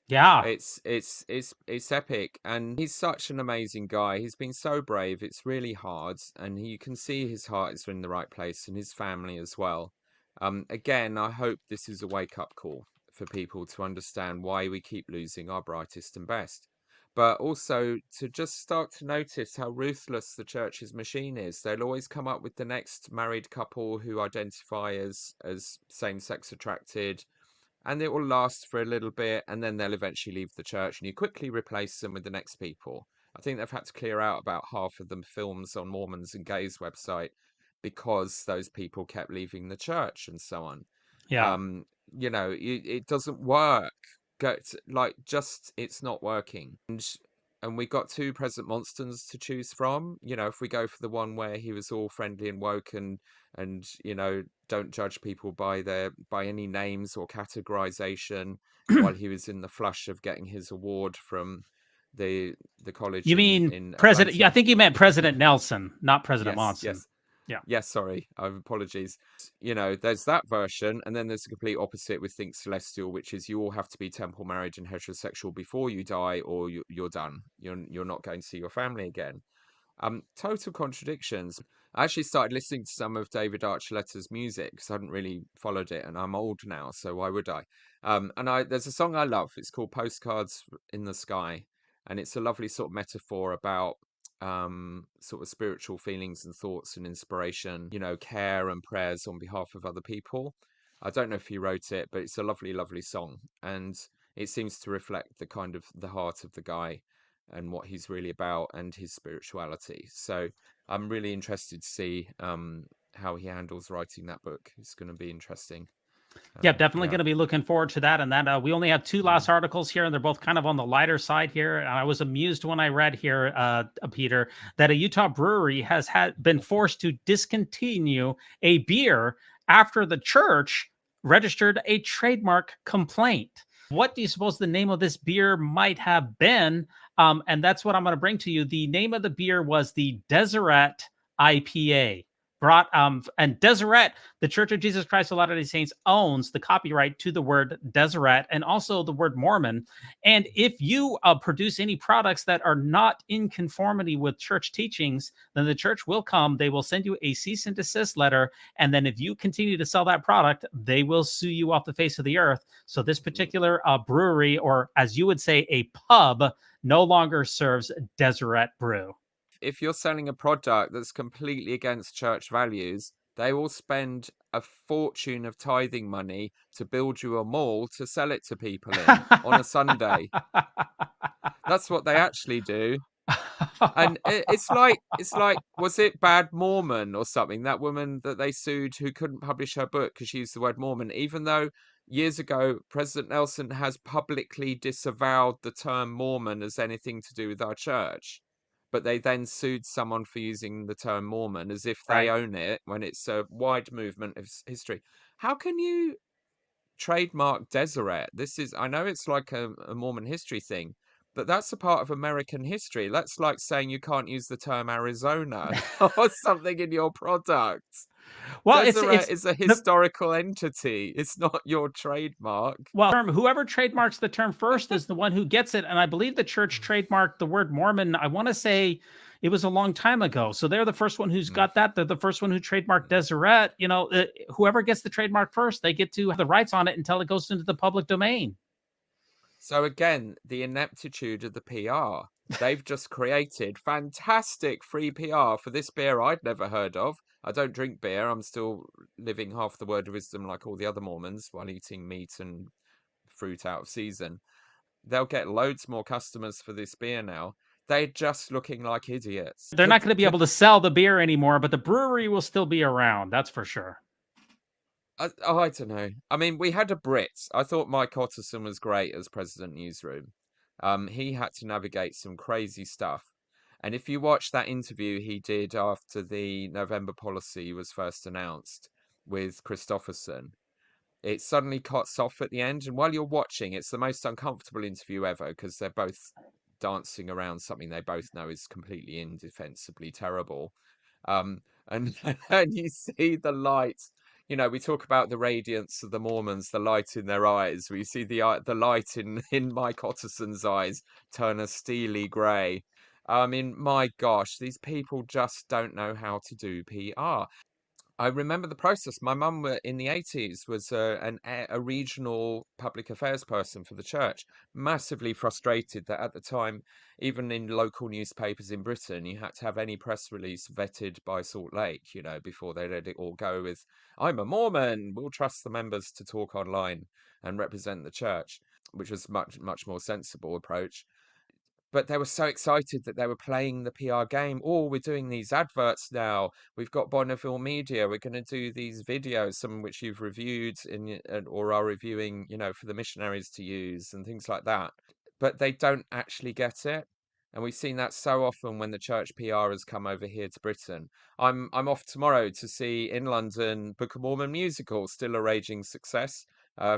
Yeah. It's epic, and he's such an amazing guy. He's been so brave. It's really hard, and you can see his heart is in the right place, and his family as well. Again, I hope this is a wake-up call for people to understand why we keep losing our brightest and best, but also to just start to notice how ruthless the church's machine is. They'll always come up with the next married couple who identify as same-sex attracted, and it will last for a little bit, and then they'll eventually leave the church, and you quickly replace them with the next people. I think they've had to clear out about half of the films on Mormons and Gays website because those people kept leaving the church and so on. Yeah. It doesn't work. It's not working. And and we got two President Monstons to choose from. You know, if we go for the one where he was all friendly and woke and you know, don't judge people by any names or categorization, while he was in the flush of getting his award from the college You mean in President? Atlanta. I think you meant President Nelson, not President Monson. Yes. Yeah. Yes, sorry. Apologies. You know, there's that version, and then there's the complete opposite with Think Celestial, which is you all have to be temple married and heterosexual before you die, or you're done. You're not going to see your family again. Total contradictions. I actually started listening to some of David Archuleta's music because I hadn't really followed it, and I'm old now, so why would I? There's a song I love. It's called Postcards in the Sky, and it's a lovely sort of metaphor about sort of spiritual feelings and thoughts and inspiration, you know, care and prayers on behalf of other people. I don't know if he wrote it, but it's a lovely, lovely song, and it seems to reflect the kind of the heart of the guy and what he's really about and his spirituality. So I'm really interested to see how he handles writing that book. It's going to be interesting. Yeah, definitely going to be looking forward to that. And that we only have two last articles here, and they're both kind of on the lighter side here. And I was amused when I read here, Peter, that a Utah brewery has been forced to discontinue a beer after the church registered a trademark complaint. What do you suppose the name of this beer might have been? And that's what I'm going to bring to you. The name of the beer was the Deseret IPA. And Deseret, the Church of Jesus Christ of Latter-day Saints owns the copyright to the word Deseret and also the word Mormon. And if you produce any products that are not in conformity with church teachings, then the church will come. They will send you a cease and desist letter. And then if you continue to sell that product, they will sue you off the face of the earth. So this particular brewery, or as you would say, a pub, no longer serves Deseret brew. If you're selling a product that's completely against church values, they will spend a fortune of tithing money to build you a mall to sell it to people in on a Sunday. That's what they actually do. And it's like, was it Bad Mormon or something? That woman that they sued who couldn't publish her book because she used the word Mormon, even though years ago, President Nelson has publicly disavowed the term Mormon as anything to do with our church. But they then sued someone for using the term Mormon as if they own it when it's a wide movement of history. How can you trademark Deseret? I know it's like a Mormon history thing, but that's a part of American history. That's like saying you can't use the term Arizona or something in your product. Well, Deseret is a historical entity. It's not your trademark. Well, whoever trademarks the term first is the one who gets it. And I believe the church trademarked the word Mormon. I want to say it was a long time ago. So they're the first one who's got that. They're the first one who trademarked Deseret. You know, whoever gets the trademark first, they get to have the rights on it until it goes into the public domain. So again, the ineptitude of the PR. They've just created fantastic free PR for this beer I'd never heard of. I don't drink beer. I'm still living half the word of wisdom like all the other Mormons while eating meat and fruit out of season. They'll get loads more customers for this beer now. They're just looking like idiots. They're not going to be able to sell the beer anymore, but the brewery will still be around. That's for sure. I don't know. I mean, we had a Brit. I thought Mike Otterson was great as President Newsroom. He had to navigate some crazy stuff. And if you watch that interview he did after the November policy was first announced with Christopherson, it suddenly cuts off at the end. And while you're watching, it's the most uncomfortable interview ever because they're both dancing around something they both know is completely indefensibly terrible. And you see the light. You know, we talk about the radiance of the Mormons, the light in their eyes. We see the light in Mike Otterson's eyes turn a steely grey. I mean, my gosh, these people just don't know how to do PR. I remember the process. My mum in the 80s was a regional public affairs person for the church, massively frustrated that at the time, even in local newspapers in Britain, you had to have any press release vetted by Salt Lake, you know, before they let it all go with, I'm a Mormon, we'll trust the members to talk online and represent the church, which was much more sensible approach. But they were so excited that they were playing the PR game. Oh, we're doing these adverts now. We've got Bonneville Media. We're going to do these videos, some of which you've reviewed or are reviewing, you know, for the missionaries to use and things like that. But they don't actually get it. And we've seen that so often when the church PR has come over here to Britain. I'm off tomorrow to see in London Book of Mormon musical, still a raging success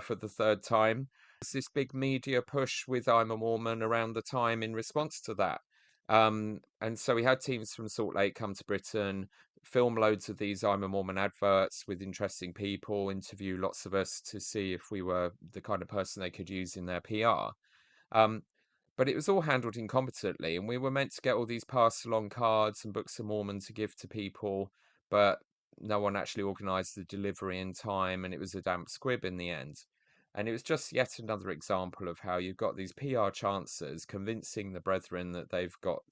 for the third time. There's this big media push with I'm a Mormon around the time in response to that. And so we had teams from Salt Lake come to Britain, film loads of these I'm a Mormon adverts with interesting people, interview lots of us to see if we were the kind of person they could use in their PR. But it was all handled incompetently, and we were meant to get all these pass-along cards and Books of Mormon to give to people, but no one actually organised the delivery in time, and it was a damp squib in the end. And it was just yet another example of how you've got these PR chancers convincing the brethren that they've got,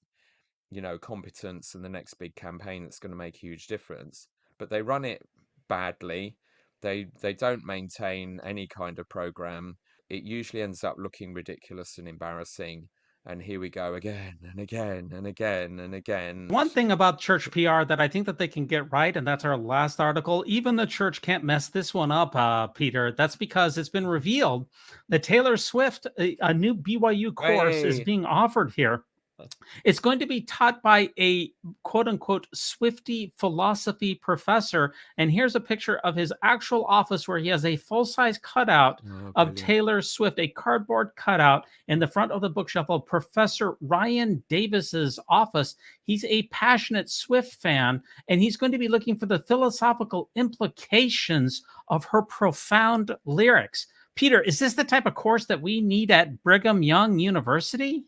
competence and the next big campaign that's going to make a huge difference. But they run it badly. They don't maintain any kind of program. It usually ends up looking ridiculous and embarrassing. And here we go again and again and again and again. One thing about church PR that I think that they can get right, and that's our last article, even the church can't mess this one up, Peter. That's because it's been revealed that Taylor Swift, a new BYU course is being offered here. It's going to be taught by a quote-unquote Swiftie philosophy professor. And here's a picture of his actual office where he has a full-size cutout of Taylor Swift, a cardboard cutout in the front of the bookshelf of Professor Ryan Davis's office. He's a passionate Swift fan, and he's going to be looking for the philosophical implications of her profound lyrics. Peter, is this the type of course that we need at Brigham Young University?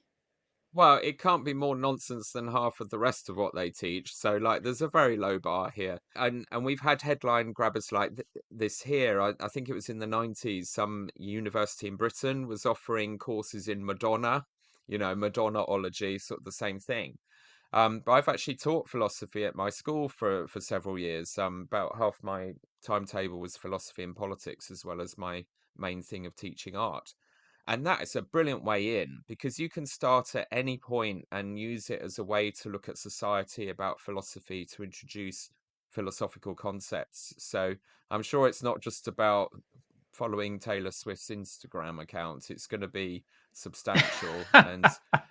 Well, it can't be more nonsense than half of the rest of what they teach. So, there's a very low bar here. And we've had headline grabbers like this here. I think it was in the 90s. Some university in Britain was offering courses in Madonna, Madonnaology, sort of the same thing. But I've actually taught philosophy at my school for several years. About half my timetable was philosophy and politics, as well as my main thing of teaching art. And that is a brilliant way in, because you can start at any point and use it as a way to look at society, about philosophy, to introduce philosophical concepts. So I'm sure it's not just about following Taylor Swift's Instagram account. It's going to be substantial.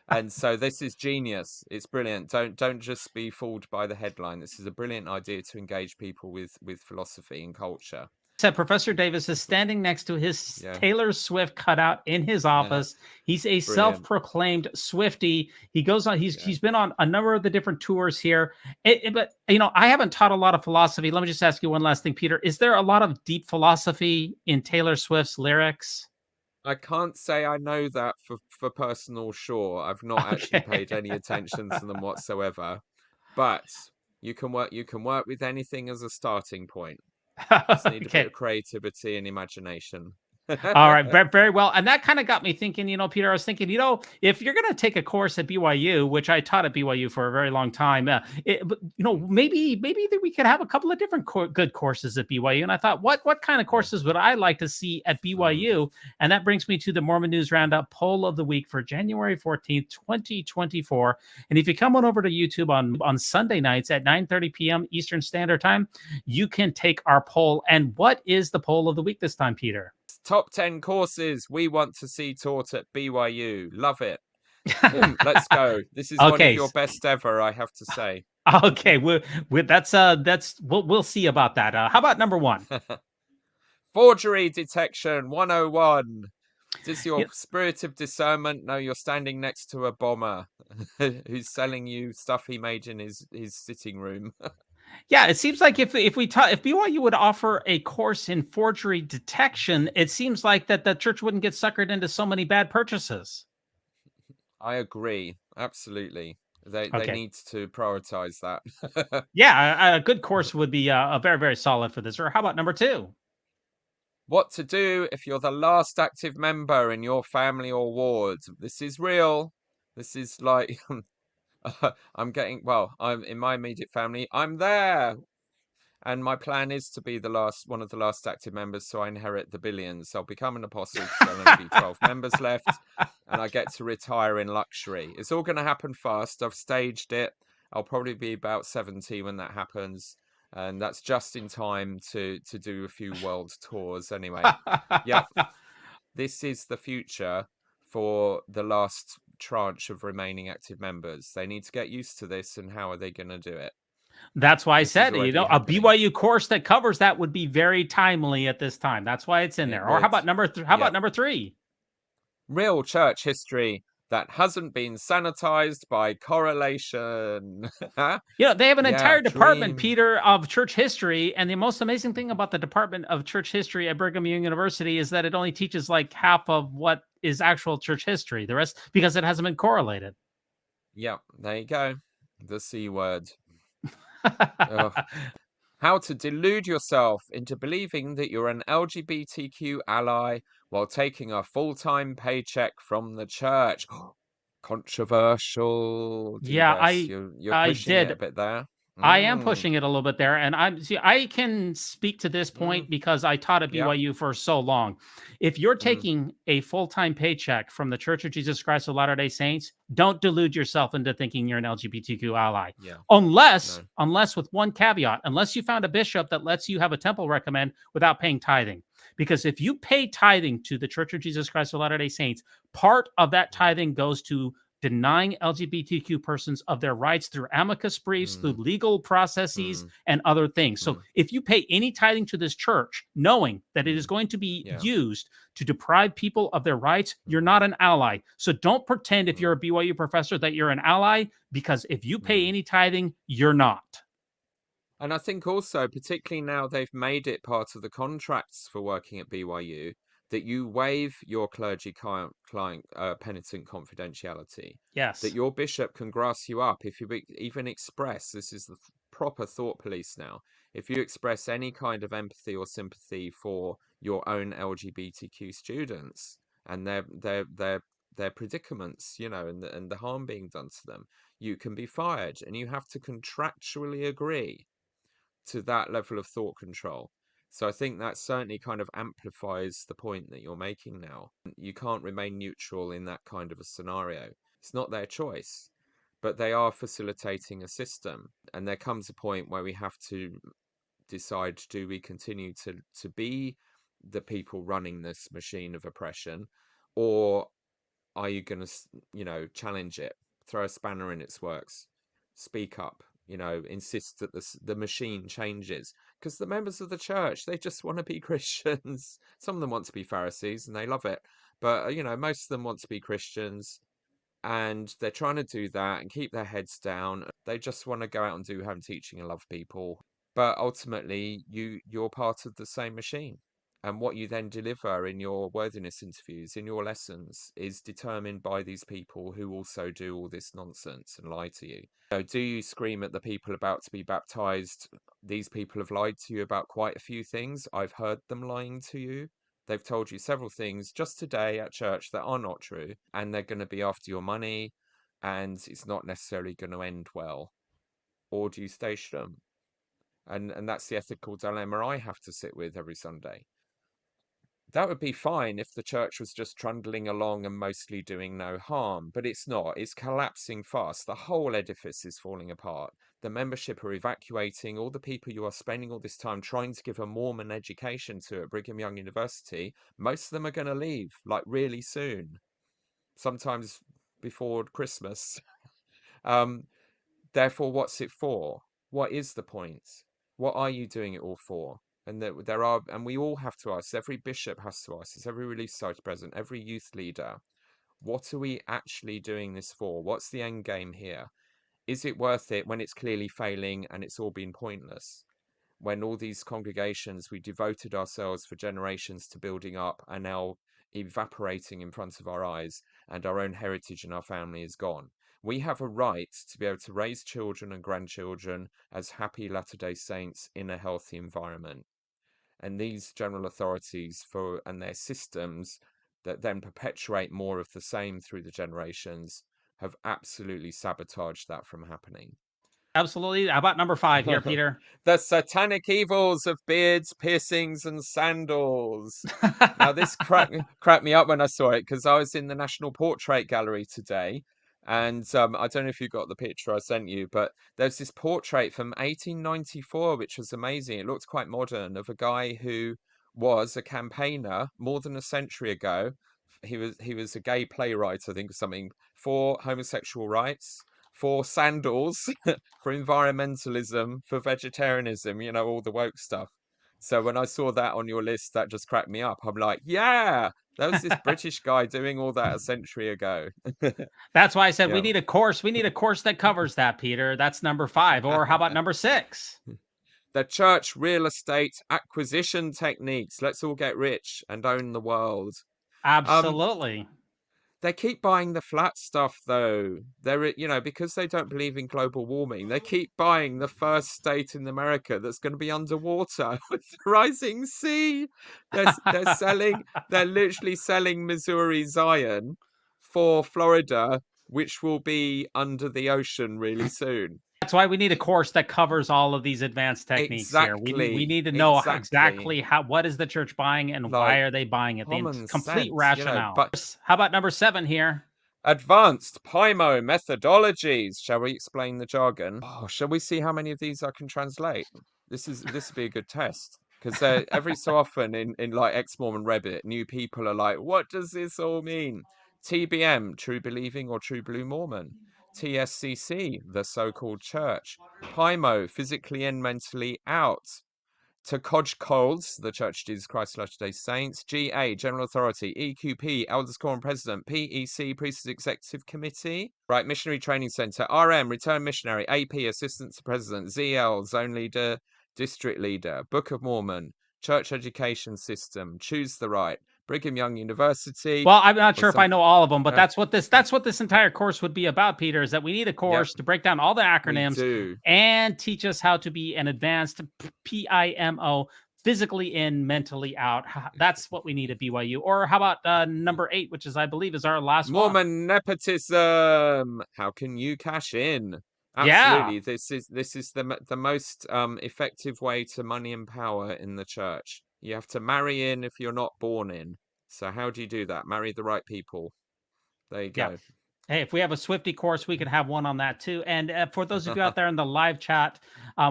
and so this is genius. It's brilliant. Don't just be fooled by the headline. This is a brilliant idea to engage people with philosophy and culture. Said Professor Davis is standing next to his Taylor Swift cutout in his office. He's a self-proclaimed Swiftie. He goes on. He's been on a number of the different tours here. But I haven't taught a lot of philosophy. Let me just ask you one last thing, Peter. Is there a lot of deep philosophy in Taylor Swift's lyrics? I can't say I know that for personal sure. I've not actually paid any attention to them whatsoever. But you can work with anything as a starting point. Just need a bit of creativity and imagination. All right, very well. And that kind of got me thinking, Peter, I was thinking, if you're going to take a course at BYU, which I taught at BYU for a very long time, maybe we could have a couple of different good courses at BYU. And I thought, what kind of courses would I like to see at BYU? And that brings me to the Mormon News Roundup poll of the week for January 14th, 2024. And if you come on over to YouTube on Sunday nights at 9:30 p.m. Eastern Standard Time, you can take our poll. And what is the poll of the week this time, Peter? Top 10 courses we want to see taught at BYU. Love it. Let's go. This is one of your best ever, I have to say. Okay, we'll see about that. How about number one? Forgery detection 101. Does your spirit of discernment know you're standing next to a bomber who's selling you stuff he made in his sitting room? Yeah, it seems like if BYU would offer a course in forgery detection, it seems like that the church wouldn't get suckered into so many bad purchases. I agree. Absolutely. They need to prioritize that. Yeah, a good course would be a very, very solid for this. Or how about number two? What to do if you're the last active member in your family or ward. This is real. This is like... I'm in my immediate family. I'm there. And my plan is to be one of the last active members, so I inherit the billions. I'll become an apostle, so there'll only be 12 members left, and I get to retire in luxury. It's all going to happen fast. I've staged it. I'll probably be about 70 when that happens, and that's just in time to do a few world tours anyway. Yep. This is the future for the last tranche of remaining active members. They need to get used to this, and how are they going to do it? That's why I This is said, already a happening. BYU course that covers that would be very timely at this time. That's why it's in It there. Or how would. about number Yep. number 3? Real church history that hasn't been sanitized by correlation. They have an entire department, dream. Peter, of church history. And the most amazing thing about the Department of Church History at Brigham Young University is that it only teaches like half of what is actual church history. The rest, because it hasn't been correlated. Yep, there you go. The C word. Ugh. How to delude yourself into believing that you're an LGBTQ ally while taking a full-time paycheck from the church. Controversial. Yeah, You're pushing it a bit there. I am pushing it a little bit there, and I can speak to this point because I taught at BYU for so long. If you're taking a full-time paycheck from the Church of Jesus Christ of Latter-day Saints, don't delude yourself into thinking you're an LGBTQ ally. Yeah. Unless with one caveat, unless you found a bishop that lets you have a temple recommend without paying tithing. Because if you pay tithing to the Church of Jesus Christ of Latter-day Saints, part of that tithing goes to denying LGBTQ persons of their rights through amicus briefs, through legal processes, and other things. So if you pay any tithing to this church, knowing that it is going to be used to deprive people of their rights, you're not an ally. So don't pretend if you're a BYU professor that you're an ally, because if you pay any tithing, you're not. And I think also, particularly now they've made it part of the contracts for working at BYU, that you waive your clergy client penitent confidentiality. Yes. That your bishop can grass you up if you even express, this is the proper thought police now, if you express any kind of empathy or sympathy for your own LGBTQ students and their predicaments, and the harm being done to them, you can be fired, and you have to contractually agree to that level of thought control. So I think that certainly kind of amplifies the point that you're making now. You can't remain neutral in that kind of a scenario. It's not their choice, but they are facilitating a system. And there comes a point where we have to decide, do we continue to be the people running this machine of oppression, or are you going to, challenge it, throw a spanner in its works, speak up? Insist that the machine changes, because the members of the church, they just want to be Christians. Some of them want to be Pharisees and they love it, but most of them want to be Christians, and they're trying to do that and keep their heads down. They just want to go out and do home teaching and love people, but ultimately you're part of the same machine. And what you then deliver in your worthiness interviews, in your lessons, is determined by these people who also do all this nonsense and lie to you. Do you scream at the people about to be baptized? These people have lied to you about quite a few things. I've heard them lying to you. They've told you several things just today at church that are not true, and they're going to be after your money, and it's not necessarily going to end well. Or do you station them? And that's the ethical dilemma I have to sit with every Sunday. That would be fine if the church was just trundling along and mostly doing no harm, but it's not. It's collapsing fast. The whole edifice is falling apart. The membership are evacuating. All the people you are spending all this time trying to give a Mormon education to at Brigham Young University, most of them are going to leave, like really soon, sometimes before Christmas. Therefore, what's it for? What is the point? What are you doing it all for? And and we all have to ask, every bishop has to ask this, every Relief Society president, every youth leader, what are we actually doing this for? What's the end game here? Is it worth it when it's clearly failing and it's all been pointless? When all these congregations we devoted ourselves for generations to building up are now evaporating in front of our eyes, and our own heritage and our family is gone. We have a right to be able to raise children and grandchildren as happy Latter-day Saints in a healthy environment. And these general authorities and their systems that then perpetuate more of the same through the generations have absolutely sabotaged that from happening. Absolutely. How about number 5 here, Peter? The satanic evils of beards, piercings, and sandals. Now, this cracked me up when I saw it, because I was in the National Portrait Gallery today. And I don't know if you got the picture I sent you, but there's this portrait from 1894, which was amazing. It looked quite modern, of a guy who was a campaigner more than a century ago he was a gay playwright, I think, or something, for homosexual rights, for sandals, for environmentalism, for vegetarianism, all the woke stuff. So when I saw that on your list, that just cracked me up. I'm like, yeah, that was this British guy doing all that a century ago. That's why I said we Yeah. need a course. We need a course that covers that, Peter. That's number 5. Or how about number 6? The church real estate acquisition techniques. Let's all get rich and own the world. Absolutely. They keep buying the flat stuff, though. They're, because they don't believe in global warming, they keep buying the first state in America that's going to be underwater with the rising sea. They're literally selling Missouri Zion for Florida, which will be under the ocean really soon. That's why we need a course that covers all of these advanced techniques here. We need to know exactly what is the church buying and why are they buying it. The complete rationale. But how about number 7 here? Advanced PIMO methodologies. Shall we explain the jargon? Oh, shall we see how many of these I can translate? This would be a good test. Because every so often in like X-Mormon Reddit, new people are like, what does this all mean? TBM, True Believing or True Blue Mormon. TSCC, the so-called church. PIMO, physically and mentally out. To Codge Coles, the Church of Jesus Christ of Latter-day Saints. GA, General Authority. EQP, Elders Quorum President. PEC, Priesthood Executive Committee. Right, Missionary Training Center. RM, Return Missionary. AP, Assistant to President. ZL, Zone Leader, District Leader. Book of Mormon. Church Education System. Choose the Right. Brigham Young University. Well, I'm not sure if I know all of them, but that's what this entire course would be about, Peter, is that we need a course to break down all the acronyms and teach us how to be an advanced PIMO, physically in, mentally out. That's what we need at BYU. Or how about number 8, which is, I believe, is our last Mormon nepotism. How can you cash in? Absolutely. Yeah. This is the most effective way to money and power in the church. You have to marry in if you're not born in. So how do you do that? Marry the right people. There you go. Yeah. Hey, if we have a Swifty course, we could have one on that too. And for those of you out there in the live chat,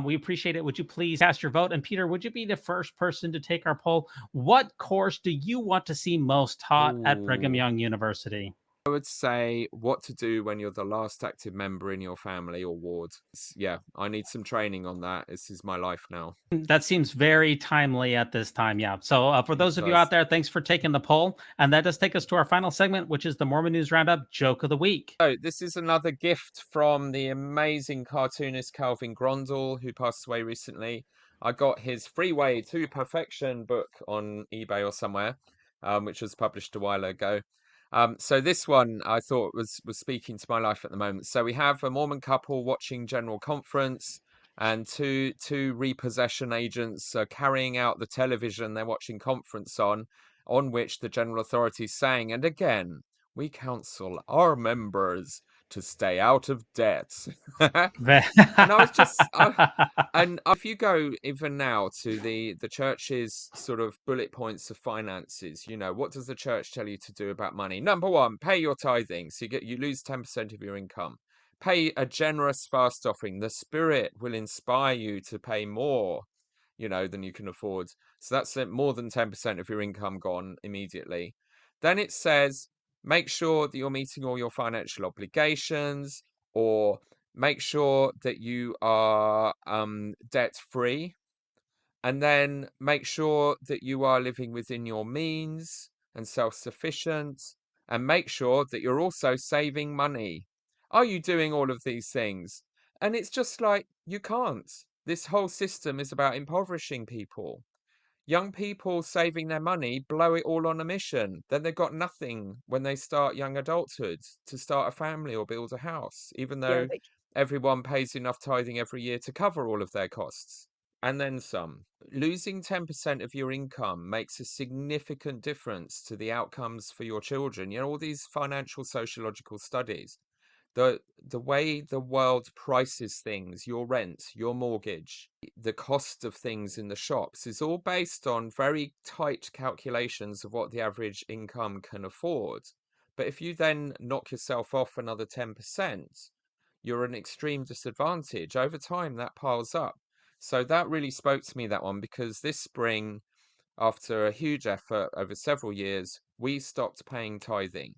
we appreciate it. Would you please cast your vote? And Peter, would you be the first person to take our poll? What course do you want to see most taught at Brigham Young University? I would say what to do when you're the last active member in your family or ward. Yeah, I need some training on that. This is my life now. That seems very timely at this time. Yeah. So for those of you out there, thanks for taking the poll. And that does take us to our final segment, which is the Mormon News Roundup Joke of the Week. So this is another gift from the amazing cartoonist Calvin Grondel, who passed away recently. I got his Freeway to Perfection book on eBay or somewhere, which was published a while ago. So this one I thought was speaking to my life at the moment. So we have a Mormon couple watching General Conference, and two repossession agents are carrying out the television they're watching conference on which the General Authority is saying, and again, we counsel our members to stay out of debt. And I was just, and if you go even now to the church's sort of bullet points of finances, what does the church tell you to do about money? Number 1, pay your tithing. So you lose 10% of your income. Pay a generous fast offering. The Spirit will inspire you to pay more, than you can afford. So that's more than 10% of your income gone immediately. Then it says, make sure that you're meeting all your financial obligations, or make sure that you are debt-free, and then make sure that you are living within your means and self-sufficient, and make sure that you're also saving money. Are you doing all of these things? And it's just like, you can't. This whole system is about impoverishing people. Young people saving their money blow it all on a mission. Then they've got nothing when they start young adulthood to start a family or build a house, even though everyone pays enough tithing every year to cover all of their costs. And then some. Losing 10% of your income makes a significant difference to the outcomes for your children. All these financial sociological studies. The way the world prices things, your rent, your mortgage, the cost of things in the shops is all based on very tight calculations of what the average income can afford. But if you then knock yourself off another 10%, you're an extreme disadvantage. Over time, that piles up. So that really spoke to me, that one, because this spring, after a huge effort over several years, we stopped paying tithing.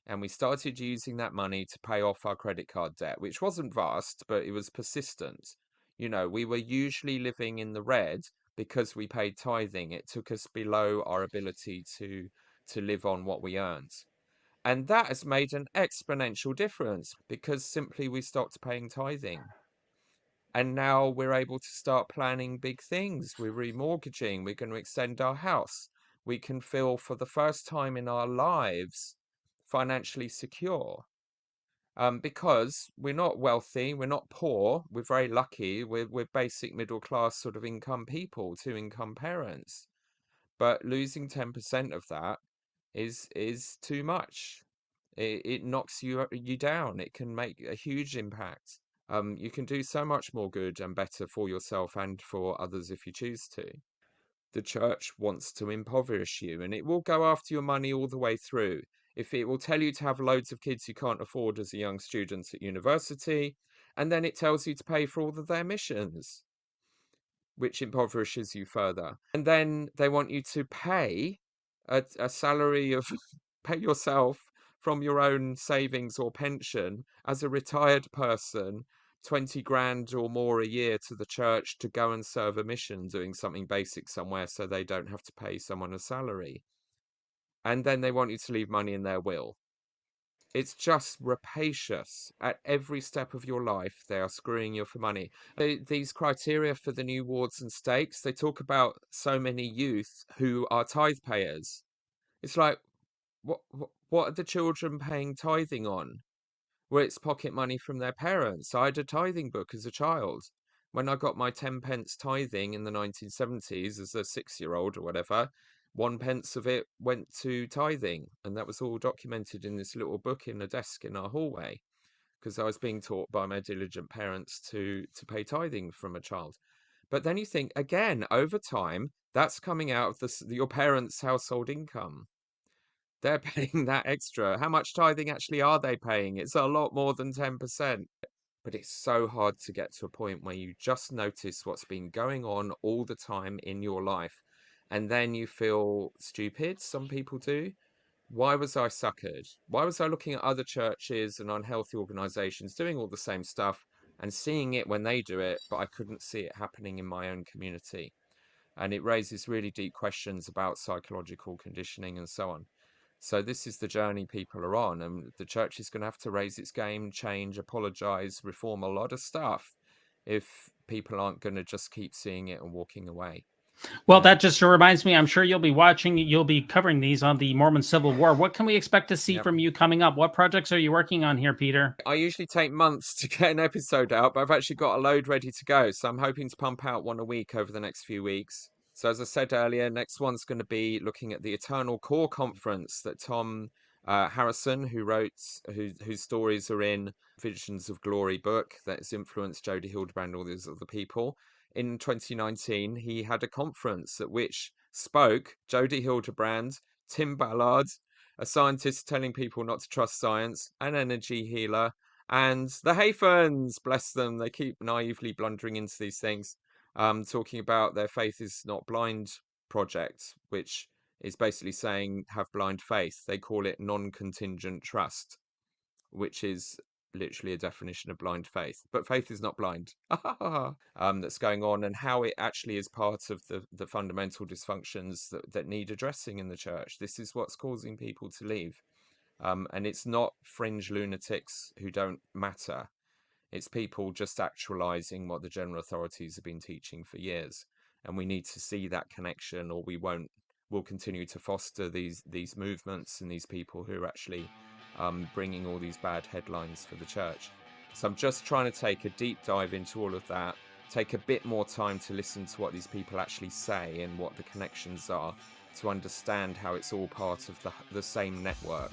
And we started using that money to pay off our credit card debt, which wasn't vast, but it was persistent. You know, we were usually living in the red because we paid tithing. It took us below our ability to live on what we earned. And that has made an exponential difference because simply we stopped paying tithing. And now we're able to start planning big things. We're remortgaging. We're going to extend our house. We can feel for the first time in our lives financially secure. Because we're not wealthy, we're not poor, we're very lucky, we're basic middle class sort of income people, 2-income parents. But losing 10% of that is too much. It knocks you down. It can make a huge impact. You can do so much more good and better for yourself and for others if you choose to. The church wants to impoverish you, and it will go after your money all the way through. If it will tell you to have loads of kids you can't afford as a young student at university, and then it tells you to pay for all of their missions, which impoverishes you further. And then they want you to pay a salary of pay yourself from your own savings or pension as a retired person 20 grand or more a year to the church to go and serve a mission doing something basic somewhere so they don't have to pay someone a salary. And then they want you to leave money in their will. It's just rapacious. At every step of your life, they are screwing you for money. These criteria for the new wards and stakes, they talk about so many youth who are tithe payers. It's like, what are the children paying tithing on? Well, it's pocket money from their parents. I had a tithing book as a child. When I got my 10 pence tithing in the 1970s as a 6-year-old or whatever, 1 pence of it went to tithing. And that was all documented in this little book in a desk in our hallway, because I was being taught by my diligent parents to pay tithing from a child. But then you think, again, over time, that's coming out of your parents' household income. They're paying that extra. How much tithing actually are they paying? It's a lot more than 10%. But it's so hard to get to a point where you just notice what's been going on all the time in your life. And then you feel stupid. Some people do. Why was I suckered? Why was I looking at other churches and unhealthy organizations doing all the same stuff and seeing it when they do it, but I couldn't see it happening in my own community? And it raises really deep questions about psychological conditioning and so on. So this is the journey people are on, and the church is going to have to raise its game, change, apologize, reform a lot of stuff if people aren't going to just keep seeing it and walking away. Well, that just reminds me, I'm sure you'll be covering these on the Mormon Civil War. What can we expect to see from you coming up? What projects are you working on here, Peter? I usually take months to get an episode out, but I've actually got a load ready to go. So I'm hoping to pump out one a week over the next few weeks. So as I said earlier, next one's going to be looking at the Eternal Core Conference that Tom Harrison, whose stories are in Visions of Glory book that has influenced Jody Hildebrand and all these other people. In 2019, he had a conference at which spoke Jody Hildebrand, Tim Ballard, a scientist telling people not to trust science, an energy healer, and the Hayfans, bless them, they keep naively blundering into these things, talking about their Faith is Not Blind project, which is basically saying have blind faith. They call it non-contingent trust, which is literally a definition of blind faith, but faith is not blind. That's going on, and how it actually is part of the fundamental dysfunctions that need addressing in the church. This is what's causing people to leave, and it's not fringe lunatics who don't matter. It's people just actualizing what the general authorities have been teaching for years, and we need to see that connection, or we'll continue to foster these movements and these people who are actually bringing all these bad headlines for the church. So I'm just trying to take a deep dive into all of that, take a bit more time to listen to what these people actually say and what the connections are, to understand how it's all part of the same network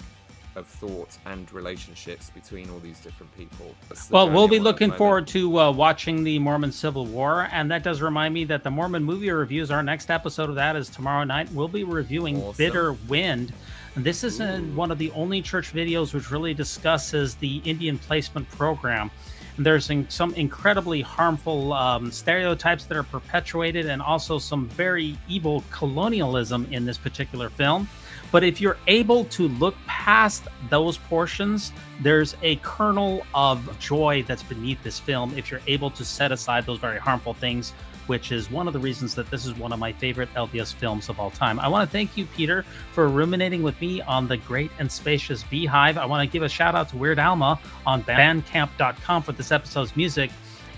of thought and relationships between all these different people. Well, we'll be looking forward to watching the Mormon Civil War, and that does remind me that the Mormon movie reviews, our next episode of that is tomorrow night. We'll be reviewing Bitter Wind. And this is one of the only church videos which really discusses the Indian placement program. And there's some incredibly harmful stereotypes that are perpetuated, and also some very evil colonialism in this particular film. But if you're able to look past those portions, there's a kernel of joy that's beneath this film if you're able to set aside those very harmful things, which is one of the reasons that this is one of my favorite LDS films of all time. I want to thank you, Peter, for ruminating with me on the great and spacious Beehive. I want to give a shout out to Weird Alma on bandcamp.com for this episode's music.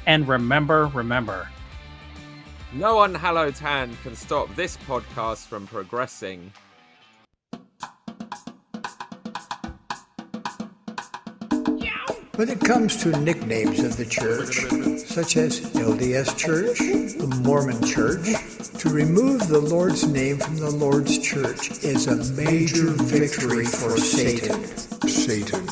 And remember, no unhallowed hand can stop this podcast from progressing. When it comes to nicknames of the church, such as LDS Church, the Mormon Church, to remove the Lord's name from the Lord's church is a major victory for Satan. Satan.